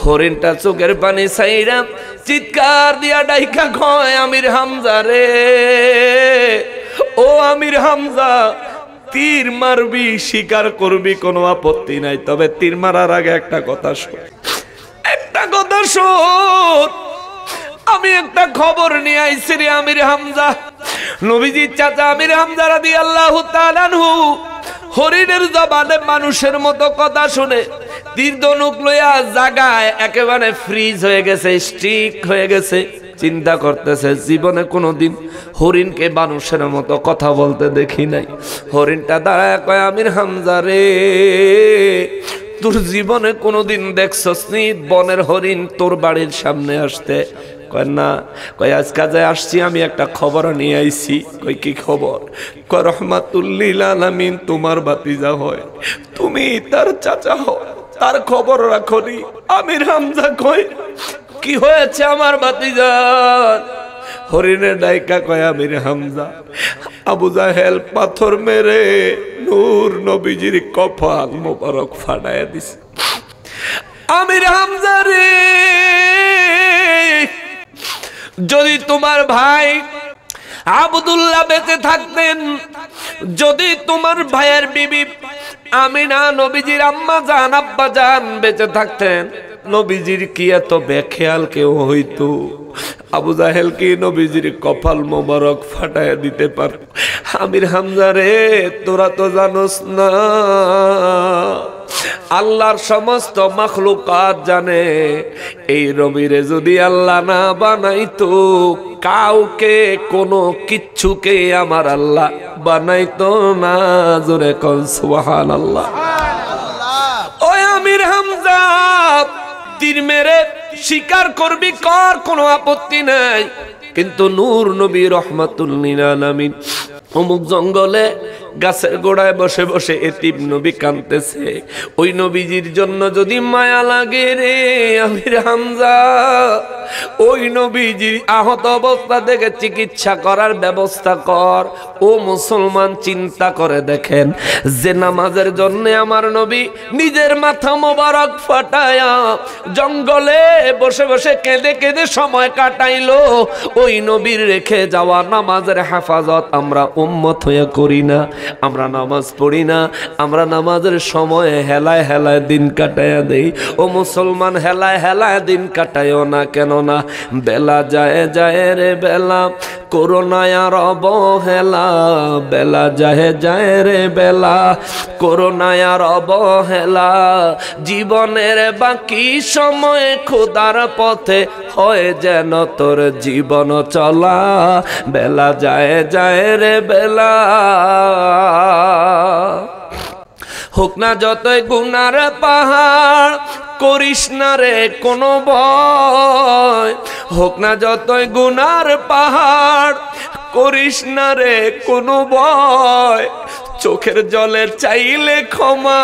হরিণটা চোখের পানি ছাইরা চিৎকার দিয়া ডাইকা কয়, আমির হামজা রে, ও আমির হামজা, তীর মারবি, শিকার করবি, কোনো আপত্তি নাই, তবে তীর মারার আগে একটা কথা শোন, একটা কথা শোন। আমি একটা খবর নিয়ে আইছি রে আমির হামজা। নবীজির চাচা আমির হামজা রাদিয়াল্লাহু তাআলা আনহু হরিণের জবানে মানুষের মতো কথা শুনে তীর ধনুক লইয়া জাগায় একেবারে ফ্রিজ হয়ে গেছে, স্টিক হয়ে গেছে। চিন্তা করতেছে, জীবনে কোনোদিন হরিণকে মানুষের মতো কথা বলতে দেখি নাই। হরিণটা দাঁড়ায় কয়, আমির হামজা রে, তোর জীবনে কোনোদিন দেখছস নি বনের হরিণ তোর বাড়ির সামনে আসতে? কয় না। কয় আজ কাজে আসছি, আমি একটা খবর নিয়ে আইছি। কই কি খবর? কয় রহমাতুল লিল আলামিন তোমার ভাতিজা হয়, তুমি তার চাচা হও, তার খবর রাখনি। আমির হামজা কয়, কি হয়েছে আমার ভাতিজার? হরিণের ডাইকা কয়, আমির হামজা, আবু জাহেল পাথর মেরে নূর নবীজির কপাল মোবারক ফাটাইয়া দিছে। আমির হামজা রে, যদি তোমার ভাই আব্দুল্লাহ বেঁচে থাকতেন, যদি তোমার ভাইয়ের বিবি আমিনা নবীজির আম্মা জান আব্বা জান বেঁচে থাকতেন, নবীজির কি এত বেখেয়াল কেউ হইতো? আবু জাহেল কি নবীজির কপাল মোবারক ফাটায় দিতে পার? আমির হামজা রে, তোরা তো জানোস না, আল্লাহর সমস্ত মাখলুকাত জানে, এই নবীরে যদি আল্লাহ না বানাইতো, কাউকে কোনো কিচ্ছুকে আমার আল্লাহ বানাইতো না। জোরে কোন সুবহানাল্লাহ। ওই আমির হামজা, তীর মেরে শিকার করবি কর, কোনো আপত্তি নাই, কিন্তু নূর নবী রহমাতুল লিল আলামিন অমুক জঙ্গলে গাছের গোড়ায় বসে বসে এতিম নবী কাঁদতেছে। ওই নবীজির জন্য যদি মায়া লাগে রে আমির হামজা, ওই নবীজির আহত অবস্থা দেখে চিকিৎসা করার ব্যবস্থা কর। ও মুসলমান, চিন্তা করে দেখেন, যে নামাজের জন্য আমার নবী নিজের মাথা মোবারক ফাটায়া জঙ্গলে বসে বসে কেঁদে কেঁদে সময় কাটাইলো, ওই নবীর রেখে যাওয়া নামাজের হেফাজত আমরা উম্মত হয়ে করি না, আমরা নামাজ পড়ি না, আমরা নামাজের সময় হেলায় হেলায় দিন কাটাইয়া দেই। ও মুসলমান, হেলায় হেলায় দিন কাটাইও না, কেন না? বেলা যায় যায় রে বেলা, করোনায় আর অবহেলা, বেলা যায় যায় রে বেলা, করোনায় আর অবহেলা, জীবনের বাকি সময় খোদার পথে হয় যেন তোর জীবন চলা, বেলা যায় যায় রে বেলা। হোক না যতই গুনার পাহাড়, করিস না রে কোনো ভয়, হোক না যতই গুনার পাহাড়, করিস না রে কোনো ভয়, চোখের জলে চাইলে ক্ষমা,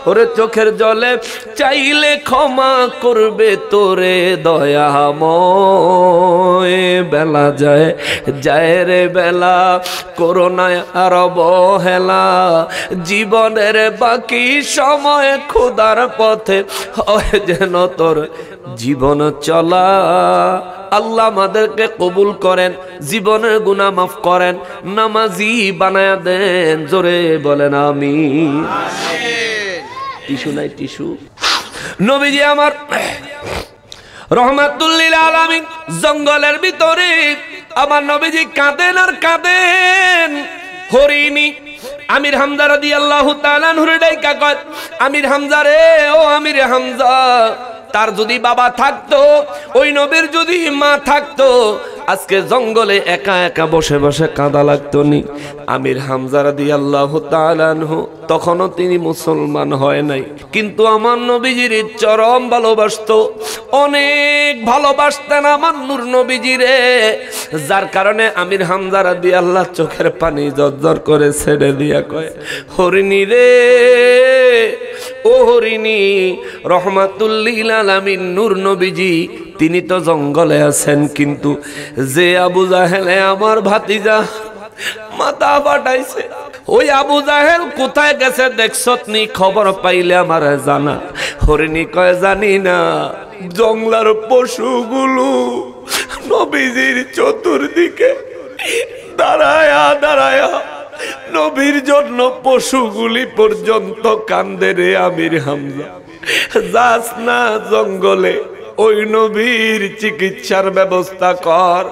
ওরে চোখের জলে চাইলে ক্ষমা করবে তোরে দয়াময়। বেলা যায় যায় রে বেলা, করোনায় আর অবহেলা, জীবনের বাকি সময় খোদার পথে হয় যেন তোর জীবন চলা। আল্লাহ আমাদেরকে কবুল করেন, জীবনের গুনাহ মাফ করেন, নামাজি বানায়া দেন। জোরে বলেন আমিন। টিস্যু নাই? টিস্যু? নবীজি আমার রহমাতুল লিল আলামিন জঙ্গলের ভিতরে আমার নবীজি কাঁদেন আর কাঁদেন। হরিণী আমির হামজা রাদিয়াল্লাহু তাআলা আনহুর ডাইকা কয়, আমির হামজা রে, ও আমির হামজা, তার যদি বাবা থাকতো, ওই নবীর যদি মা থাকতো, আজকে জঙ্গলে একা একা বসে বসে কাঁদা লাগতো নি। আমির হামজা রাদিয়াল্লাহু তাআলা আনহু তখনও তিনি মুসলমান হয় নাই, কিন্তু আমার নবীজির চরম ভালোবাসতো, অনেক ভালোবাসতেন আমার নূর নবীজিরে, যার কারণে আমির হামজা রাদিয়াল্লাহু চোখের পানি জর্জর করে ছেড়ে দিয়া কয়, হরিণী রে, ও হরিণী, রহমাতুল লিল আলামিন নূর নবীজি তিনি তো জঙ্গলে আছেন, কিন্তু যে আবু জাহেলে আমার ভাতিজা মাথা ফাটাইছে, ওই আবু জাহেল কোথায় গেছে দেখছত নি? খবর পাইলে আমার জানা। হরিণী কয় জানি না, জঙ্গলার পশুগুলো নবীজির চতুর্দিকে দাঁড়ায়া দাঁড়ায়া নবীর জন্য পশুগুলি পর্যন্ত কান্দে রে আমির হামজা। যাস না জঙ্গলে, ওই নবীর চিকিৎসার ব্যবস্থা কর,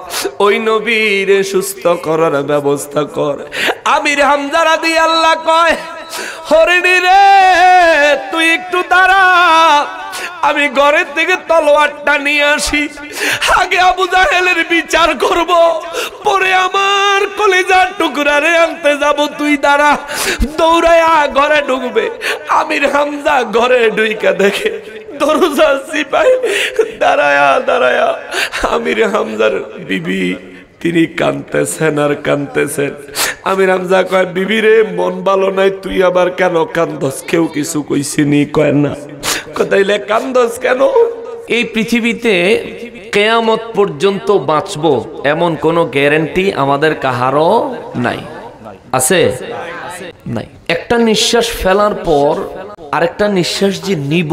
ওই নবীর সুস্থ করার ব্যবস্থা কর। আমির হামজা রাদিয়াল্লাহু কয়, হরিণী রে তুই একটু দাঁড়া, আমি ঘরের থেকে তলোয়ারটা নিয়ে আসি, আগে আবু জাহেলের বিচার করব, পরে আমার কলিজার টুকরারে আনতে যাব। তুই দাঁড়া। দৌড়ায়া ঘরে ঢুকবে। আমির হামজা ঘরে ঢুইকা দেখে দরজা সিপাই দাঁড়ায়া দাঁড়ায়া আমির হামজার বিবি তিনি কাঁদতেছেন আর কাঁদতেছেন। আমির হামজা কয়, বিবি রে মন ভালো নাই, তুই আবার কেন কান্দস? কেউ কিছু কইছিনি? কয় না। তাইলে কান্দস কেন? এই পৃথিবীতে কিয়ামত পর্যন্ত বাঁচবো এমন কোনো গ্যারান্টি আমাদের কাহারও নাই। আছে? নাই। একটা নিঃশ্বাস ফেলার পর আরেকটা নিঃশ্বাস যে নিব,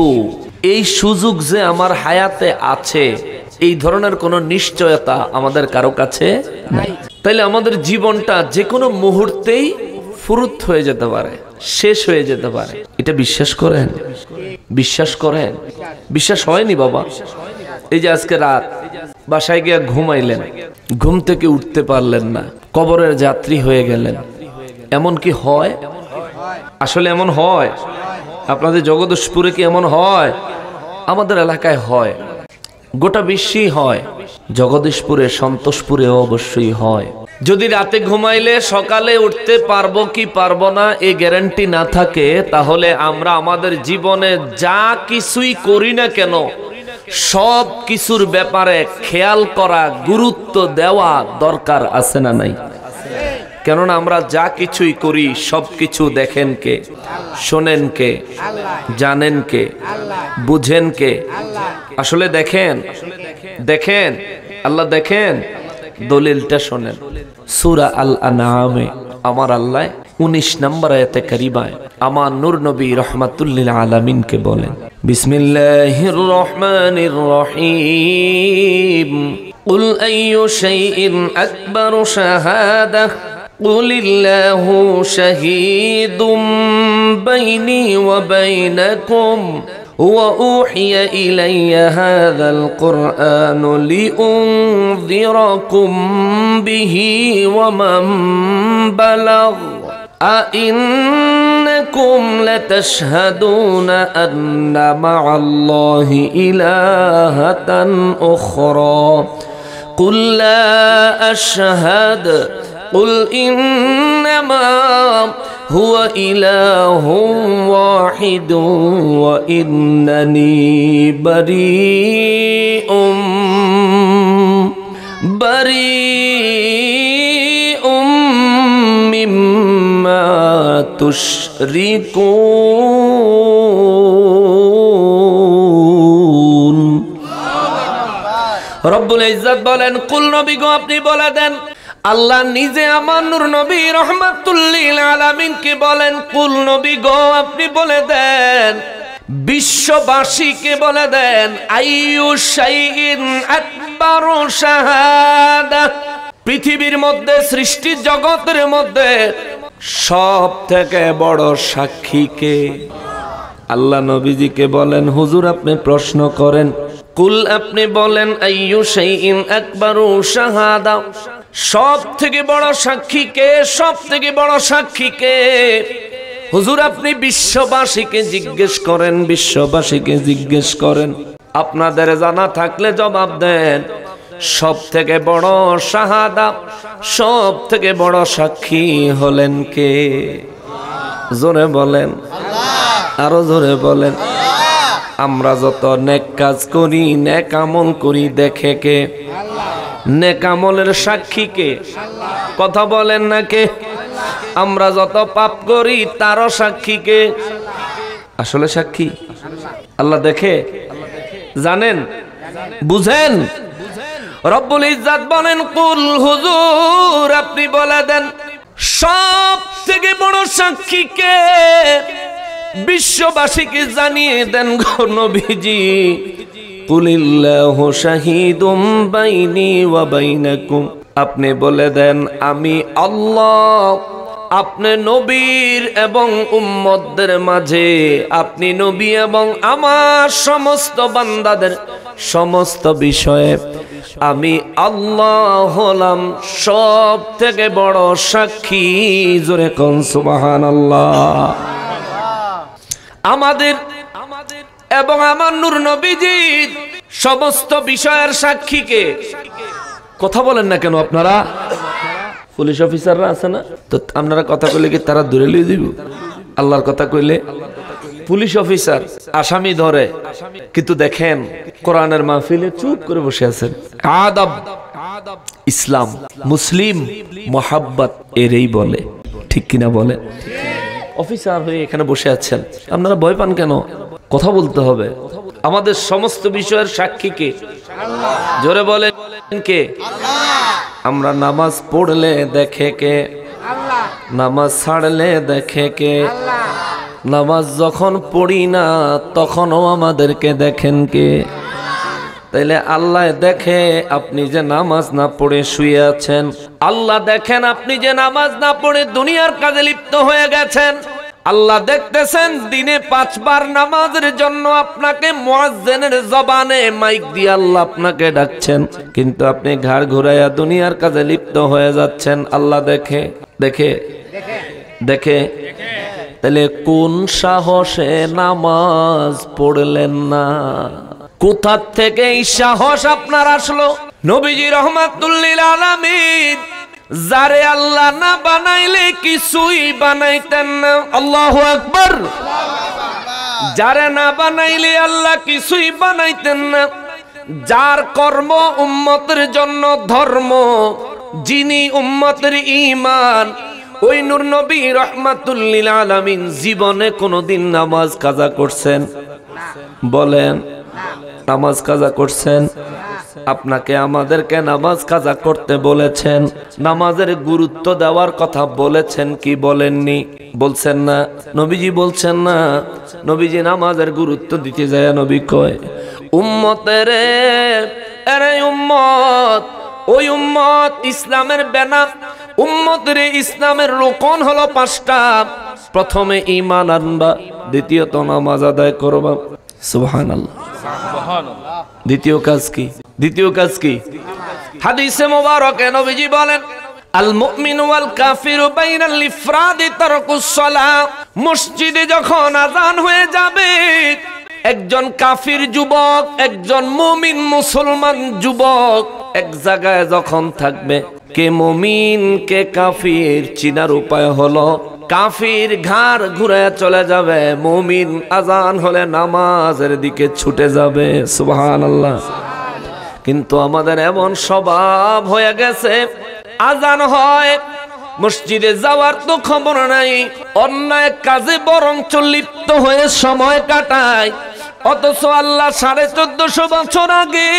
এই সুযোগ যে আমার হায়াতে আছে, এই ধরনের কোনো নিশ্চয়তা আমাদের কারো কাছে নাই। তাইলে আমাদের জীবনটা যে কোনো মুহূর্তেই ফুরুত হয়ে যেতে পারে, শেষ হয়ে যেতে পারে। এটা বিশ্বাস করেন? বিশ্বাস করেন? বিশ্বাস হয়নি বাবা? এই যে আজকে রাত বাসায় গিয়া ঘুমাইলেন, ঘুম থেকে উঠতে পারলেন না, কবরের যাত্রী হয়ে গেলেন। এমন কি হয়? আসলে এমন হয়? আপনাদের জগদীশপুরে কি এমন হয়? আমাদের এলাকায় হয়, গোটা বিশ্বেই হয়, জগদীশপুরে সন্তোষপুরে অবশ্যই হয়। যদি রাতে ঘুমাইলে সকালে উঠতে পারবো কি পারবো না এই গ্যারান্টি না থাকে, তাহলে আমরা আমাদের জীবনে যা কিছুই করি না কেন সব কিছুর ব্যাপারে খেয়াল করা, গুরুত্ব দেওয়া দরকার আছে না নাই? কেননা আমরা যা কিছুই করি সব কিছু দেখেন কে, শোনেন কে, জানেন কে, বুঝেন কে? আসলে দেখেন, দেখেন আল্লাহ দেখেন। দলিলটা শোনেন, সূরা আল আনআমে আমার আল্লাহ 19 নম্বর আয়াতে কারিমায় আমার নূর নবী রাহমাতুল লিল আলামিন কে বলেন, বিসমিল্লাহির রহমানির রহিম, কুল আইয়ু শাইইন আকবারু শাহাদাহ কুলিল্লাহু শাহীদুম বাইনি ওয়া বাইনাকুম وأوحي إلي هذا القرآن لأنذركم به ومن بلغ أئنكم لتشهدون أن مع الله إلهة أخرى قل لا أشهد قل إنما هو إله واحد وإنني بريء مما تشركون। রব্বুল ইজ্জত বলেন, কুল নবী গো আপনি বলে দেন, আল্লাহ নিজে আমার নূর নবী রাহমাতুল লিল আলামিনকে বলেন, কুল নবী গো আপনি বলে দেন, বিশ্ববাসীকে বলে দেন, আইয়ু শাইইন আকবারু শাহাদা, পৃথিবীর মধ্যে সৃষ্টি জগতের মধ্যে সব থেকে বড় সাক্ষী কে? আল্লাহ নবীজিকে বলেন, হুজুর আপনি প্রশ্ন করেন। কুল আপনি বলেন, আইয়ু শাইইন আকবারু শাহাদা, সব থেকে বড় সাক্ষী কে? সব থেকে বড় সাক্ষী কে? হুজুর আপনি বিশ্ববাসীকে জিজ্ঞেস করেন, বিশ্ববাসীকে জিজ্ঞেস করেন। আপনাদের জানা থাকলে জবাব দেন। সব থেকে বড় শাহাদা, সব থেকে বড় সাক্ষী হলেন কে? জোরে বলেন, আরো জোরে বলেন। আমরা যত নেক কাজ করি, নেক আমল করি, দেখে কে? নেক আমলের সাক্ষী কে? কথা বলেন না কে? আমরা যত পাপ করি তারও সাক্ষী কে? আসলে সাক্ষী আল্লাহ দেখে, জানেন, বুঝেন? রব্বুল ইজ্জত বলেন, কুল হুজুর আপনি বলে দেন, সব থেকে বড় সাক্ষী কে? বিশ্ববাসীকে জানিয়ে দেন গো নবীজি, কুলিল্লাহু শাহীদুম বাইনি ওয়া বাইনাকুম, আপনি বলে দেন আমি আল্লাহ আপনি নবীর এবং উম্মতদের মাঝে, আপনি নবী এবং আমার সমস্ত বান্দাদের সমস্ত বিষয়ে আমি আল্লাহ হলাম সব থেকে বড় সাক্ষী। জোরে কোন সুবহানাল্লাহ। আমাদের এবং আমার নূর নবীজির সমস্ত বিষয়ের সাক্ষীকে কথা বলেন না কেন আপনারা? পুলিশ অফিসাররা আছে না, তো আপনারা কথা কইলে কি তারা ধরে লিয়ে দিব? আল্লাহর কথা কইলে পুলিশ অফিসার আসামি ধরে, কিন্তু দেখেন কোরআনের মাহফিলে চুপ করে বসে আছেন। আদব, ইসলাম, মুসলিম মোহাব্বত এরই বলে, ঠিক কিনা বলে? অফিসার হয়ে এখানে বসে আছেন, আপনারা ভয় পান কেন? কথা বলতে হবে। আমাদের সমস্ত বিষয়ের সাক্ষী কে? জোরে বলেন কে? আমরা নামাজ পড়লে দেখে কে? নামাজ ছাড়লে দেখে কে? নামাজ যখন পড়ি না তখনও আমাদেরকে দেখেন কে? তাইলে আল্লাহ দেখে আপনি যে নামাজ না পড়ে শুয়ে আছেন, আল্লাহ দেখেন আপনি যে নামাজ না পড়ে দুনিয়ার কাজে লিপ্ত হয়ে গেছেন, আল্লাহ দেখতেছেন দিনে 5 বার নামাজের জন্য আপনাকে মুয়াজ্জিনের জবানে মাইক দিয়ে আল্লাহ আপনাকে ডাকছেন, কিন্তু আপনি ঘাড় ঘুরাইয়া দুনিয়ার কাজে লিপ্ত হয়ে যাচ্ছেন। আল্লাহ দেখে দেখে দেখে তাহলে কোন সাহসে নামাজ পড়লেন না? কোথা থেকে এই সাহস আপনার আসলো? নবীজি রাহমাতুল লিল আলামিন যারে আল্লাহ না বানাইলে কিছুই বানাইতেন না। আল্লাহু আকবার। যারে না বানাইলে আল্লাহ কিছুই বানাইতেন না, যার কর্ম উম্মতের জন্য ধর্ম, যিনি উম্মতের ঈমান, ওই নূর নবী রাহমাতুল লিল আলামিন জীবনে কোনোদিন নামাজ কাজা করছেন? বলেন, নামাজ কাজা করছেন? আপনাকে আমাদেরকে নামাজ কাজা করতে বলেছেন, নামাজের গুরুত্ব দেওয়ার কথা বলেছেন কি বলেননি? বলছেন না? নবীজি বলছেন না? নবীজি নামাজের গুরুত্ব দিতে যায় নবী কয় উম্মতের এরে উম্মত, ওই উম্মত ইসলামের ব্যানার, উম্মতের ইসলামের রোকন হলো 5টা। প্রথমে ঈমান আনবা, দ্বিতীয়ত নামাজ আদায় করবা। সুবহানাল্লাহ। দ্বিতীয় কাজ কি? দ্বিতীয় কাজ কি? হাদিসে মুবারকে নবীজি বলেন আল মুমিনু ওয়াল কাফিরু বাইনাল ইফরাদি তারকুস সালাহ। মসজিদে যখন আযান হয়ে যাবে, একজন কাফির যুবক, একজন মুমিন মুসলমান যুবক এক জায়গায় যখন থাকবে, কে মুমিন কে কাফির চিনার উপায় হলো কাফির ঘাড় ঘুরে চলে যাবে, মুমিন আজান হলে নামাজের দিকে ছুটে যাবে। সুবহানাল্লাহ। কিন্তু আমাদের এমন স্বভাব হয়ে গেছে, আজান হয় মসজিদে যাওয়ার তো খবর নাই, অন্যায় কাজে বরঞ্চ লিপ্ত হয়ে সময় কাটায়। অথচ আল্লাহ 1450 বছর আগে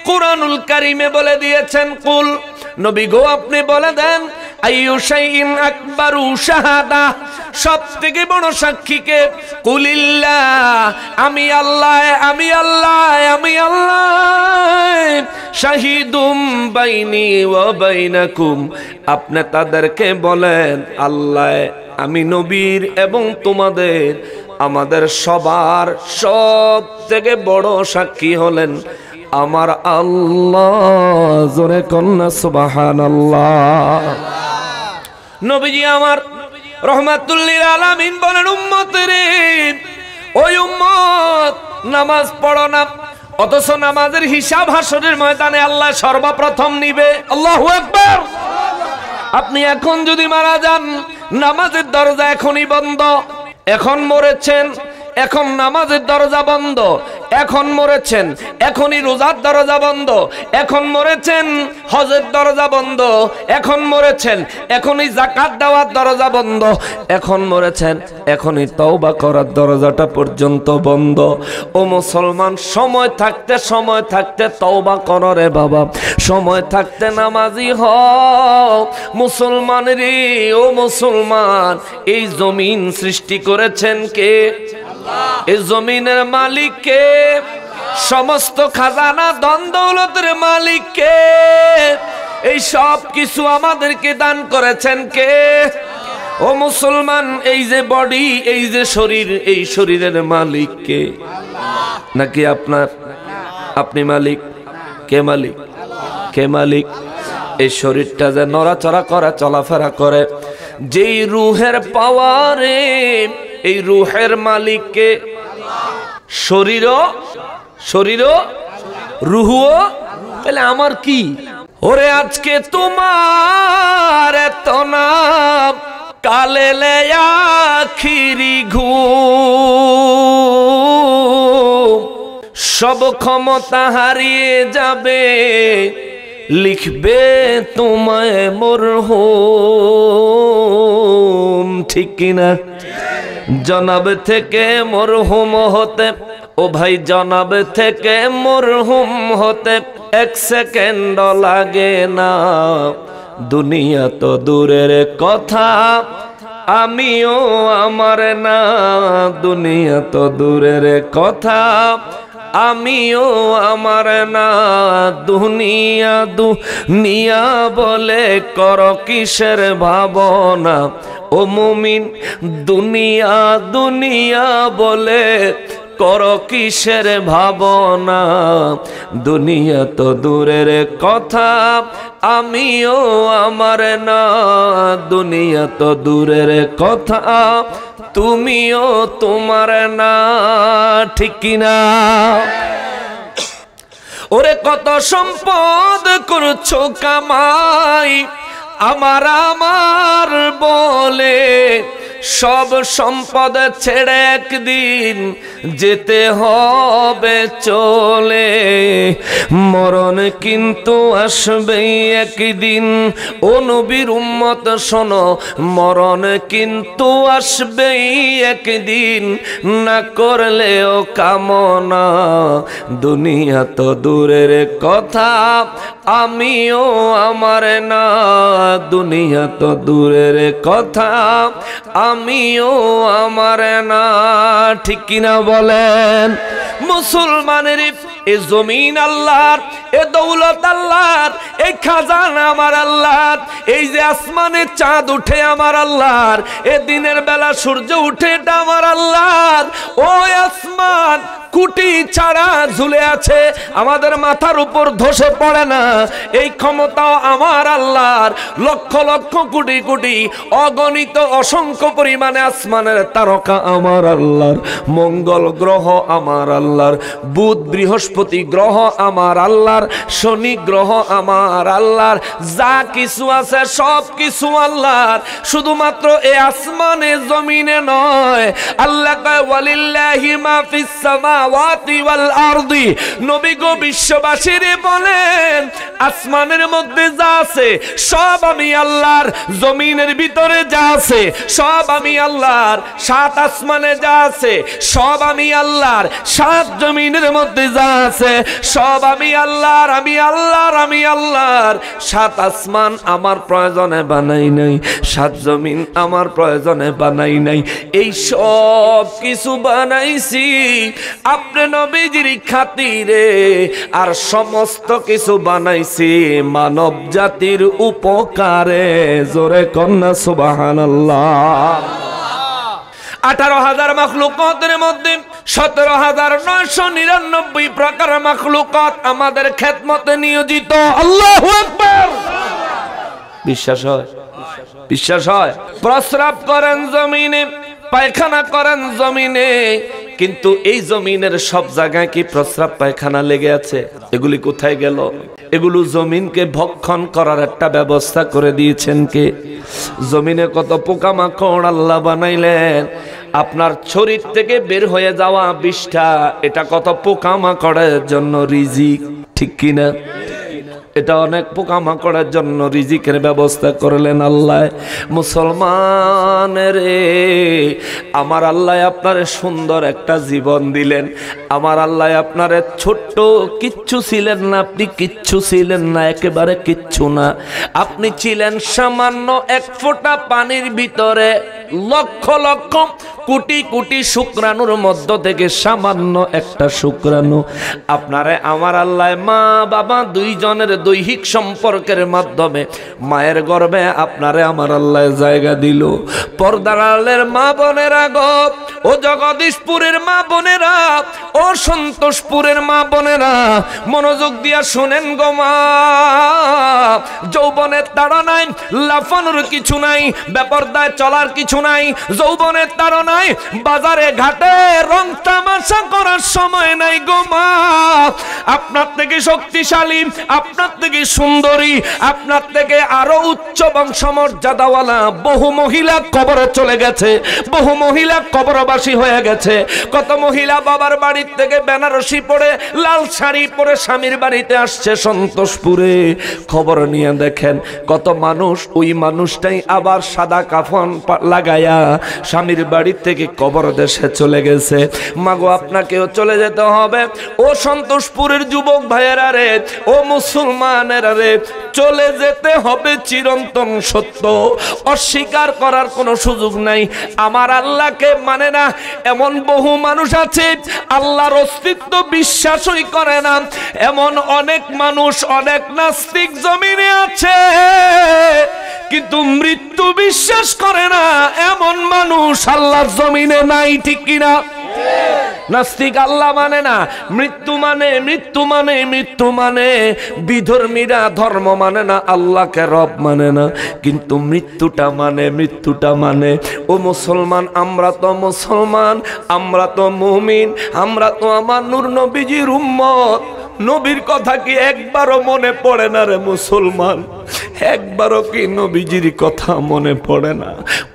কুরআনুল কারীমে বলে দিয়েছেন, কুল, নবী গো আপনি বলে দেন, আইয়ু শাইইন আকবারু শাহাদা, সব থেকে বড় সাক্ষী কে? কুলিল্লাহ, আমি আল্লাহ, আমি আল্লাহ, আমি আল্লাহ, শাহীদুম বাইনি ওয়া বাইনাকুম, আপনি তাদেরকে বলেন আল্লাহ আমি নবীর এবং তোমাদের, আমাদের সবার সব থেকে বড় সাক্ষী হলেন আমার আল্লাহ। জোরে কন্যা সুবহানাল্লাহ। নবীজি আমার রাহমাতুল লিল আলামিন বলেন উম্মতেরে, ওই উম্মত নামাজ পড়ো না, অথচ নামাজের হিসাব হাসরের ময়দানে আল্লাহ সর্বপ্রথম নিবে। আল্লাহু আকবার। আপনি এখন যদি মারা যান, নামাজের দরজা এখনই বন্ধ, এখন মরেছেন, এখন নামাজের দরজা বন্ধ, এখন মরেছেন, এখনই রোজার দরজা বন্ধ, এখন মরেছেন হজের দরজা বন্ধ, এখন মরেছেন এখনই যাকাত দেওয়ার দরজা বন্ধ, এখন মরেছেন এখনই তওবা করার দরজাটা পর্যন্ত বন্ধ। ও মুসলমান, সময় থাকতে তওবা করো রে বাবা, সময় থাকতে নামাজি হও। মুসলমান রে, ও মুসলমান, এই জমিন সৃষ্টি করেছেন কে? এই জমিনের মালিক কে? সমস্ত খাজানা ধন দৌলতের মালিক কে? এই সব কিছু আমাদেরকে দান করেছেন কে? ও মুসলমান, এই যে বডি, এই যে শরীর, এই শরীরের মালিক কে? নাকি আপনার? আপনি মালিক? কে মালিক? কে মালিক? এই শরীরটা যে নড়াচড়া করে, চলাফেরা করে, যেই রুহের পাওয়ারে, এই রুহের মালিক কে? শরীরও রুহুও। তাহলে আমার কি? ওরে আজকে তোমার এত নাম, কালে লে আখিরি ঘুম, সব ক্ষমতা হারিয়ে যাবে, লিখবে তোমায় মরহুম। ঠিক কিনা? জনাব থেকে মরহুম হতে, ও ভাই, জনাব থেকে মরহুম হতে 1 সেকেন্ড লাগে না। দুনিয়া তো দূরের কথা, আমিও আমার না। দুনিয়া তো দূরের কথা, আমিও আমার না। দুনিয়া বলে কর কিসের ভাবনা, ও মুমিন, দুনিয়া বলে কর কিসের ভাবনা। দুনিয়া তো দূরের কথা, আমিও আমার না। দুনিয়া তো দূরের কথা, তুমিও তোমার না। ঠিক কিনা? ওরে কত সম্পদ করছো কামাই, আমার বলে, সব সম্পদ ছেড়ে একদিন যেতে হবে চলে। মরণ কিন্তু আসবেই একদিন, ও নবীর উম্মত শোনো, মরণ কিন্তু আসবেই একদিন, না করলেও কামনা। দুনিয়া তো দূরের কথা, আমিও আমার না। দুনিয়া তো দূরের কথা, আমিও আমার না। ঠিক কিনা বলেন? মুসলমানের এ জমিন আল্লাহর, এ দৌলত আল্লাহর, এই খাজানা আমার আল্লাহর, এই যে আসমানে চাঁদ উঠে আমার আল্লাহর, এ দিনের বেলা সূর্য উঠে এটা আমার আল্লাহর। ওই আসমান কুটি ছাড়া ঝুলে আছে, আমাদের মাথার উপর ধসে পড়ে না, এই ক্ষমতা আমার আল্লাহর। লক্ষ লক্ষ কোটি কোটি অগণিত অসংখ্য পরিমাণে আসমানের তারকা আমার আল্লাহর। মঙ্গল গ্রহ আমার আল্লাহর, বুধ বৃহস্পতি গ্রহ আমার আল্লাহর, শনি গ্রহ আমার আল্লাহর। যা কিছু আছে সব কিছু আল্লাহর, শুধুমাত্র এই আসমানে জমিনে নয়। আল্লাহ কয় ওয়ালিল্লাহি মা ফিস সামাওয়াতি ওয়াল আরদি। নবী গো, বিশ্ববাসীরে বলেন, আসমানের মধ্যে যা আছে সব আমি আল্লাহর, জমিনের ভিতরে যা আছে সব আমি আল্লাহর, 7 আসমানে যা আছে সব আমি আল্লাহর, 7 জমিনের মধ্যে যা আছে সব আমি আল্লাহর, আমি আল্লাহর, আমি আল্লাহর। 7 আসমান আমার প্রয়োজনে বানাই নাই, 7 জমিন আমার প্রয়োজনে বানাই নাই, এই সব কিছু বানাইছি আপনি নবীজির খাতিরে। আর সমস্ত কিছু বানাইছি মানব জাতির উপকারে। জোরে কন্যা সুবহানাল্লাহ। 18,000 মাখলুকাতের মধ্যে 17,999 প্রকার মাখলুকাত আমাদের খেদমতে নিয়োজিত। আল্লাহু আকবার। বিশ্বাস হয়? বিশ্বাস হয়? প্রস্রাব করেন জমিনে, পায়খানা করেন জমিনে, কিন্তু এই জমিনের সব জায়গায় কি প্রস্রাব পায়খানা লেগে আছে? এগুলি কোথায় গেল? এগুলো জমিনকে ভক্ষণ করার একটা ব্যবস্থা করে দিয়েছেন কে? জমিনে কত পোকামাকড় আল্লাহ বানাইলেন, আপনার শরীর থেকে বের হয়ে যাওয়া বিষ্ঠা, এটা কত পোকামাকড়ের জন্য রিজিক, ঠিক কিনা? এটা অনেক পোকামাকড়ের জন্য রিজিকের ব্যবস্থা করলেন আল্লাহ। মুসলমানের আমার আল্লাহ আপনারে সুন্দর একটা জীবন দিলেন। আমার আল্লাহ আপনারে ছোট্ট কিচ্ছু ছিলেন না, আপনি কিচ্ছু ছিলেন না, একেবারে কিচ্ছু না। আপনি ছিলেন সামান্য এক ফোঁটা পানির ভিতরে লক্ষ লক্ষ কোটি কোটি শুক্রাণুর মধ্য থেকে সামান্য একটা শুক্রাণু। আপনারে আমার আল্লাহ মা বাবা দুইজনের দৈহিক সম্পর্কের মাধ্যমে মায়ের গর্ভে আপনারে আমার আল্লাহ জায়গা দিল। পর্দার আড়ালের মা বোনেরা গো, ও জগদীশপুরের মা বোনেরা, ও সন্তোষপুরের মা বোনেরা, মনোযোগ দিয়া শুনেন গো মা। যৌবনের তাড়নায় লাফানোর কিছু নাই, বেপরদায় চলার কিছু নাই। যৌবনের তাড়নায় বাজারে ঘাটে রং তামাশা করার সময় নাই গো মা। আপনার থেকে শক্তিশালী, আপনার থেকে সুন্দরী, আপনার থেকে আরো উচ্চ বংশমর্যাদাওয়ালা বহু মহিলা কবরে চলে গেছে, বহু মহিলা কবরবাসী হয়ে গেছে। কত মহিলা বাবার বাড়ির থেকে বেনারসি পরে লাল শাড়ি পরে স্বামীর বাড়িতে আসছে সন্তোষপুরে। খবর নিয়ে দেখেন কত মানুষ, ওই মানুষটাই আবার সাদা কাফন লাগায়া স্বামীর বাড়ির থেকে কবর দেশে চলে গেছে। মাগো আপনাকেও চলে যেতে হবে। ও সন্তোষপুরের যুবক ভাইয়েরা রে, ও মুসলমানেরা রে, চলে যেতে হবে, চিরন্তন সত্য, অস্বীকার করার কোনো সুযোগ নাই। আমার আল্লাহকে মানে না এমন বহু মানুষ আছে, আল্লাহর অস্তিত্ব বিশ্বাসই করে না এমন অনেক মানুষ, অনেক নাস্তিক জমিনে আছে, কিন্তু মৃত্যু বিশ্বাস করে না এমন মানুষ আল্লাহর জমিনে নাই, ঠিক কিনা? নাস্তিক আল্লাহ মানে না, মৃত্যু মানে, মৃত্যু মানে, মৃত্যু মানে। বিধর্মীরা ধর্ম মানে না, আল্লাহকে রব মানে না, কিন্তু মৃত্যুটা মানে, মৃত্যুটা মানে। ও মুসলমান, আমরা তো মুসলমান, আমরা তো মুমিন, আমরা তো আমার নূর নবীজির উম্মত। নবীর কথা কি একবারও মনে পড়ে না রে মুসলমান? একবারও কি নবীজির কথা মনে পড়ে না?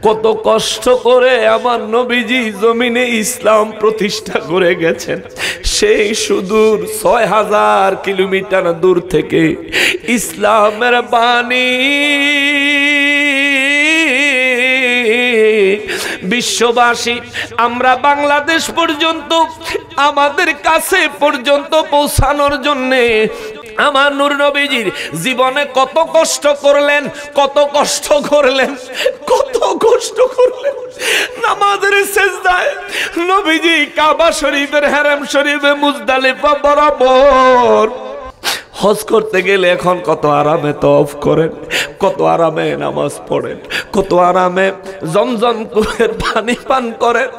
কত কষ্ট করে আমার নবীজি জমিনে ইসলাম প্রতিষ্ঠা করে গেছেন। সেই সুদূর ৬০০০ কিলোমিটার দূর থেকে ইসলামের বাণী বিশ্ববাসী, আমরা বাংলাদেশ পর্যন্ত, আমাদের কাছে পর্যন্ত পৌঁছানোর জন্যে আমার নূর নবীজির জীবনে কত কষ্ট করলেন, কত কষ্ট করলেন, কত কষ্ট করলেন। নামাজের সেজদায় নবীজি কাবা শরীফের হারাম শরীফে মুজদালিফা বরাবর হজ করতে গেলে এখন কত আরামে তওয়াফ করেন, কত আরামে নামাজ পড়েন, কত আরামে জমজম কুয়ের পানি পান করেন,